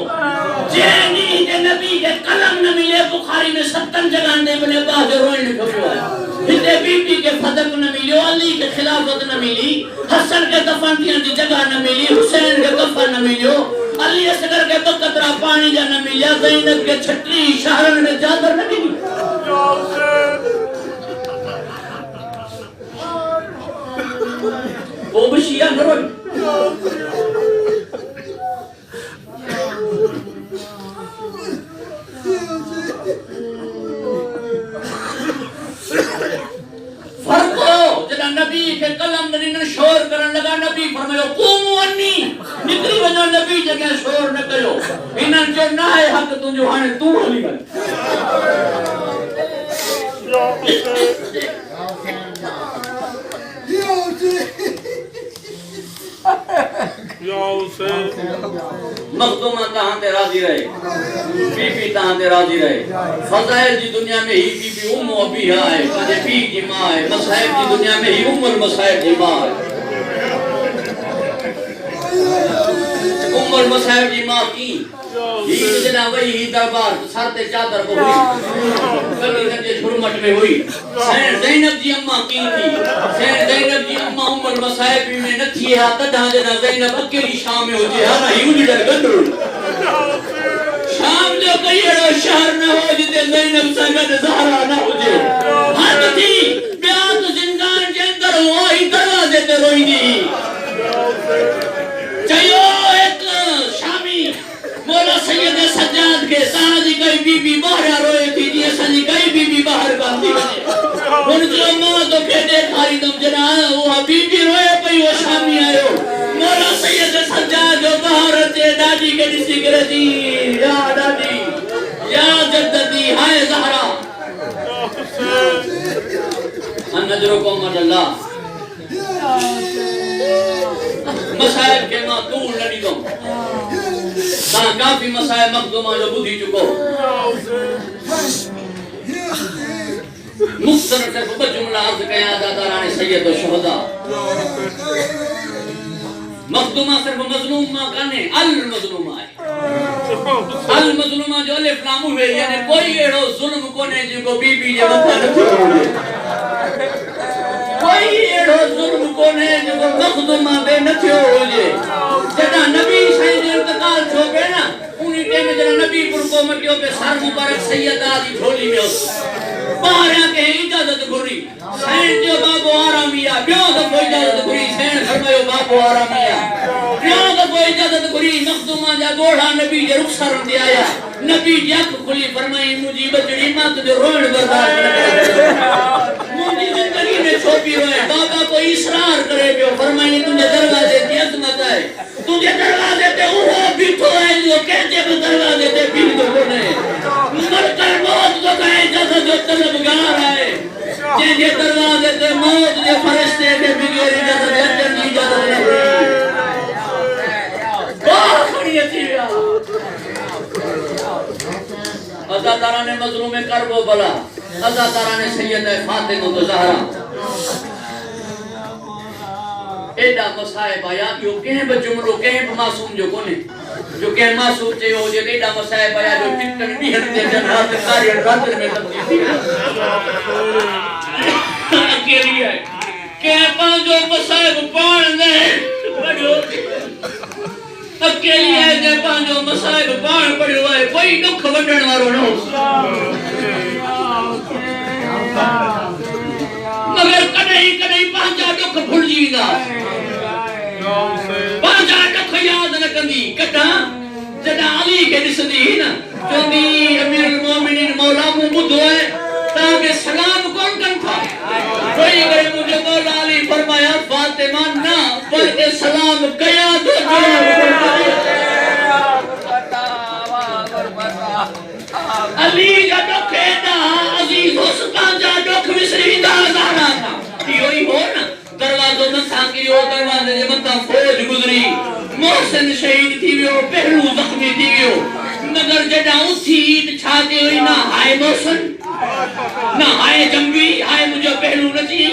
چینی تے نبی کے قلم نہ ملے بخاری میں 70 جگہ نے ابن عباس جو روئے لکھو پیو ہے ہتے بی بی کے فدق نہ ملی علی کے خلافت نہ ملی حسن کے دفن دیاں دی جگہ نہ ملی حسین کے دفن نہ ملیو علی اصغر کے بقطرہ پانی جا نہ ملیا زینب کے چھٹی شہرن میں چادر نہ ملی وہ بشیہ نہ روئی فرق ہو جنہا نبی کے قلم نرین شور کرن لگا نبی فرمائیو قومو انی نکلی وجہ نبی جگہ شور نہ کرو انہاں جو نہ ہے حق تو جو ہانے تو حلی گئے مخدومہ تہاں تے راضی رہے بی بی تہاں تے راضی رہے فضائل جی دنیا میں ہی بی بی ام و بی ہے کدے بی کی ماں ہے مصائب جی دنیا میں ہی ام المصائب جی ماں ہے ام المصائب جی ماں کی ہی جنا وہی دربار سر تے چادر کو ہوئی کلی گنجے جھرمٹ میں ہوئی سین زینب جی اماں کی تھی سین زینب جی اماں ام المصائب میں نہ تھی ہے تدھا جنا زینب اکیلی شام میں ہو جی ہاں ہی انہی در گندر شام جو کئی اڑو شہر نہ ہو جتے زینب سنگت زہرہ نہ ہو جے حد تھی بیات زندان کے اندر ہوئی دروازے تے روئی دی چاہیو ایک شامی مولا سید سجاد کے سانا جی کئی بی بی باہر روئے تھی جی ایسا جی کئی بی بی باہر کام دی بنے ان جو ماں تو پھیٹے کھاری دم جنا وہ بی بی روئے پئی وہ شامی آئے ہو مولا سید سجاد جو باہر تے دادی کے نسی کرے دی یا دادی یا جددی ہائے زہرہ نجرکم اللہ مسائل کے ماں طول نہ دوں تاں کافی مسائل مخدومہ جو بدھی چکو مختصر صرف بجملہ عرض کیا عزاداران سید و شہداء مخدومہ صرف مظلوم ماں کہنے المظلومہ ہے المظلومہ جو الف لام ہوئے یعنی کوئی ایڑو ظلم کونے جن کو بی بی جب کوئی ایڑو ظلم کونے جن کو مخدومہ بے نتھیو ہو جے جڑا نبی سائیں جو انتقال چھو گئے نا انہی ٹیم میں جڑا نبی پر کو مٹیوں پہ سر مبارک سیدہ دی جھولی میں باہر کے اجازت گھری سین جو بابو آرامیا بیوں دفعہ اجازت گھری سین فرمائیو بابو آرامیا بیوں دفعہ اجازت گھری مخدومہ جا گوڑا نبی جا رخصر دے آیا نبی جا کھلی فرمائی مجھے بچڑی مات جو روڑ بردار مجھے زندگی میں چھوپی ہوئے بابا کو اصرار کرے بیو فرمائی تجھے دروازے دی عظمت ہے تجھے دروازے تے اوہ بیٹھو ہے جو کہتے ہیں دروازے تے بیٹھو ہونے مر کر موت تو کہے اجازت جو طلبگار آئے جنہیں دروازے تے موت دے فرشتے کے بغیر اجازت اجازت کی اجازت نہیں بہت بڑی اتھیا عزاداران مظلوم کرب و بلا عزاداران سید فاطمہ و زہرا ایڈا مسائب آیا جو کہیں بجملو کہیں معصوم جو کونے جو کہیں معصوم چاہیے ہو جائے ایڈا مسائب آیا جو ٹکٹن بیہن دے جن رات کاری راتر میں تبدیل دیا اکیلی ہے کہ پانچوں مسائب پان نہیں اکیلی ہے کہ پانچوں مسائب پان پڑھو ہے کوئی دکھ وڈن وارو نہ مگر کدھیں کدھیں پانچا دکھ بھول جینا پانچا دکھ یاد نہ کندی کٹا جڑا علی کے دسدی نا چوندی امیر المومنین مولا مو بدھو ہے تاکہ سلام کون کن تھا کوئی اگر مجھے مولا علی فرمایا فاطمہ نہ بلکہ سلام کیا تو علی جا دکھ ایڈا عزیز ہو سکان جا دکھ مصری دا زہرا تھا یہ ہو نا دروازوں نہ تھا کہ یہ دروازے جب تا فوج گزری محسن شہید تھی وہ پہلو زخمی تھی وہ مگر جڑا اسی عید چھاتے ہوئی نہ ہائے محسن نہ ہائے جنبی ہائے مجھے پہلو نہ تھی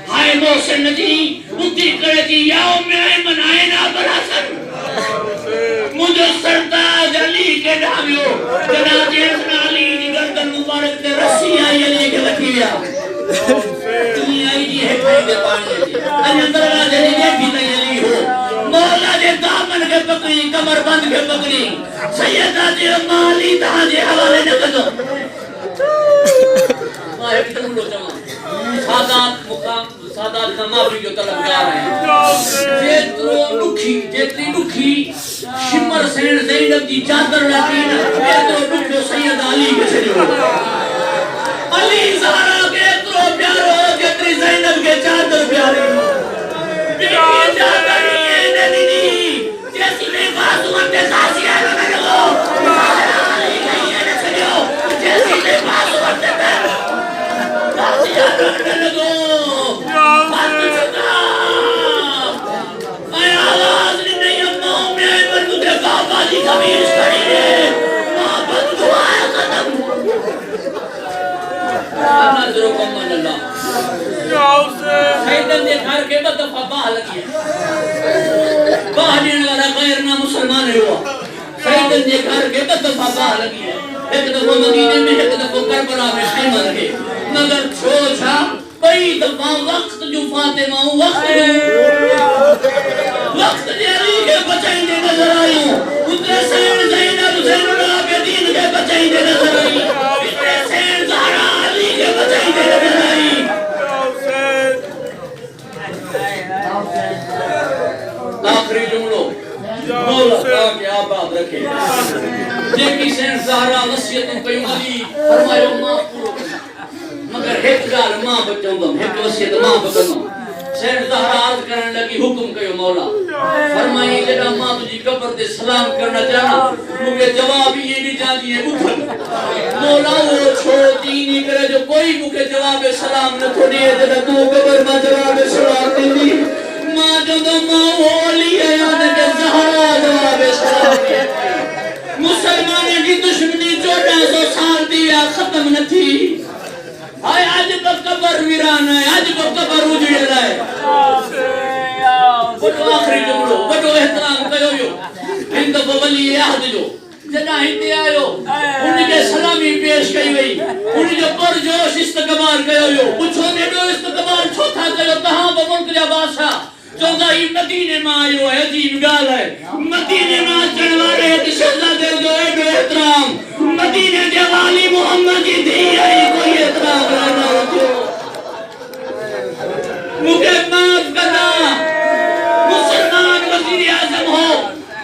ہائے محسن نہ تھی اتی کرے تھی یاؤ میں ایمن آئے نا براسن مجھے سرتاج علی کے ڈھاویو جنا جیسنا علی دی گردن مبارک تے رسی آئی علی کے وٹھیا تنی آئی جی ہے کھائی دے پانے جی علی دروازے جی دیکھی نہیں علی ہو مولا جے دامن کے پکڑی کمر بند کے پکڑی سیدہ جے مالی تہاں جے حوالے نہ کدو ماہ کتن لو چمان سادات مقام سادات کا معافی جو طلبگار ہیں جیتری لکھی شمر سین زینب دی چادر لاتی نا جیترو لکھو سید علی کے سے جو علی زہرا کے اترو پیارو جیتری زینب کے چادر پیارے بیٹی چادر یہ نہیں جیسی میں بازو انتے ساسی ہے نہ لگو علی نہیں ہے سے جو جیسی میں بازو انتے ساسی ہے نہ لگو کمیز کھڑی ہے محبت دعائے قدم نظرکم اللہ سیدن دے گھر کے بعد دفعہ باہ لگی ہے باہ دین والا غیر نہ مسلمان ہوا سیدن دے گھر کے بعد دفعہ باہ لگی ہے ایک دفعہ مدینے میں ایک دفعہ کربلا میں خیمہ رہے مگر چھوچا کئی دفعہ وقت جو فاطمہ وقت دے علی کے بچائیں دے نظر آئیوں اتنے سین زینب حسین العابدین کے بچائیں دے نظر آئی اتنے سین زہرا علی کے بچائیں دے نظر آئی آخری جملوں مولا تاکہ آباد رکھے جن کی سین زہرا وصیتوں پہ علی فرمائیو ماں پورو مگر ایک گال ماں بچوں دم ایک وصیت ماں بچوں حسین زہرا کرن لگی حکم کیو مولا فرمائی جڑا ماں تجھی قبر تے سلام کرنا چاہنا مجھے جواب یہ نہیں جاندی ہے اتھن مولا وہ چھوٹی نہیں کرے جو کوئی مجھے جواب سلام نہ تھوڑی ہے جڑا تو قبر میں جواب سلام دی ماں جو ماں ہولی ہے یاد کہ زہرا جواب سلام دی مسلمانوں کی دشمنی 1400 سال دیا ختم نہ تھی آئے آج کو قبر ویران ہے آج کو قبر اجڑ رہا ہے بڑو آخری جملو بڑو احترام کیو یو ہند کو ولی عہد جو جنا ہندے آیو ان کے سلامی پیش کئی وئی ان جو پر جوش استقبال کیو یو پوچھو نے دو استقبال چھوٹا کیو تہاں بملک جا بادشاہ چونگا ہی مدینے میں آئیو ہے عجیب گال ہے مدینے میں چڑھوارے ایک شہزادے جو ایک احترام مدینے دے والی محمد کی دھی آئی کوئی احترام رہنا ہوتیو مجھے معاف کرنا مسلمان وزیر اعظم ہو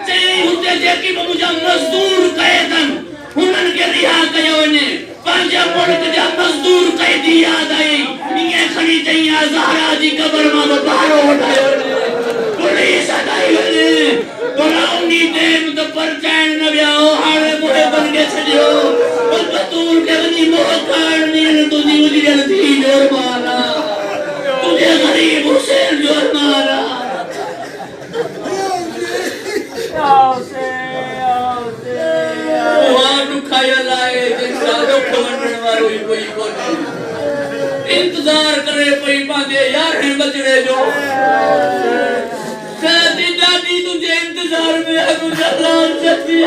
چاہیے ہوتے جے کی وہ مجھے مزدور قیدن انہوں کے رہا کیا انہیں پانچہ ملک جا مزدور قیدی یاد آئی انہیں کھڑی چاہیے زہرا جی قبر ماں وہ باہر اٹھائے پولیس آئی انہیں بڑا امیدیں تو پرچائن نہ بیاؤ ہارے بڑے بن کے چھڑیو اور بطول کے بنی موقعار نہیں تجھے اجڑ تھی جور مارا تجھے غریب حسین جور مارا وہاں دکھایا لائے جن کا دکھ منڈن والو ہی کوئی کوئی انتظار کرے پئی باندھے یار ہیں بچڑے جو کہتی دادی تجھے انتظار میں ہے مجھے لال چکی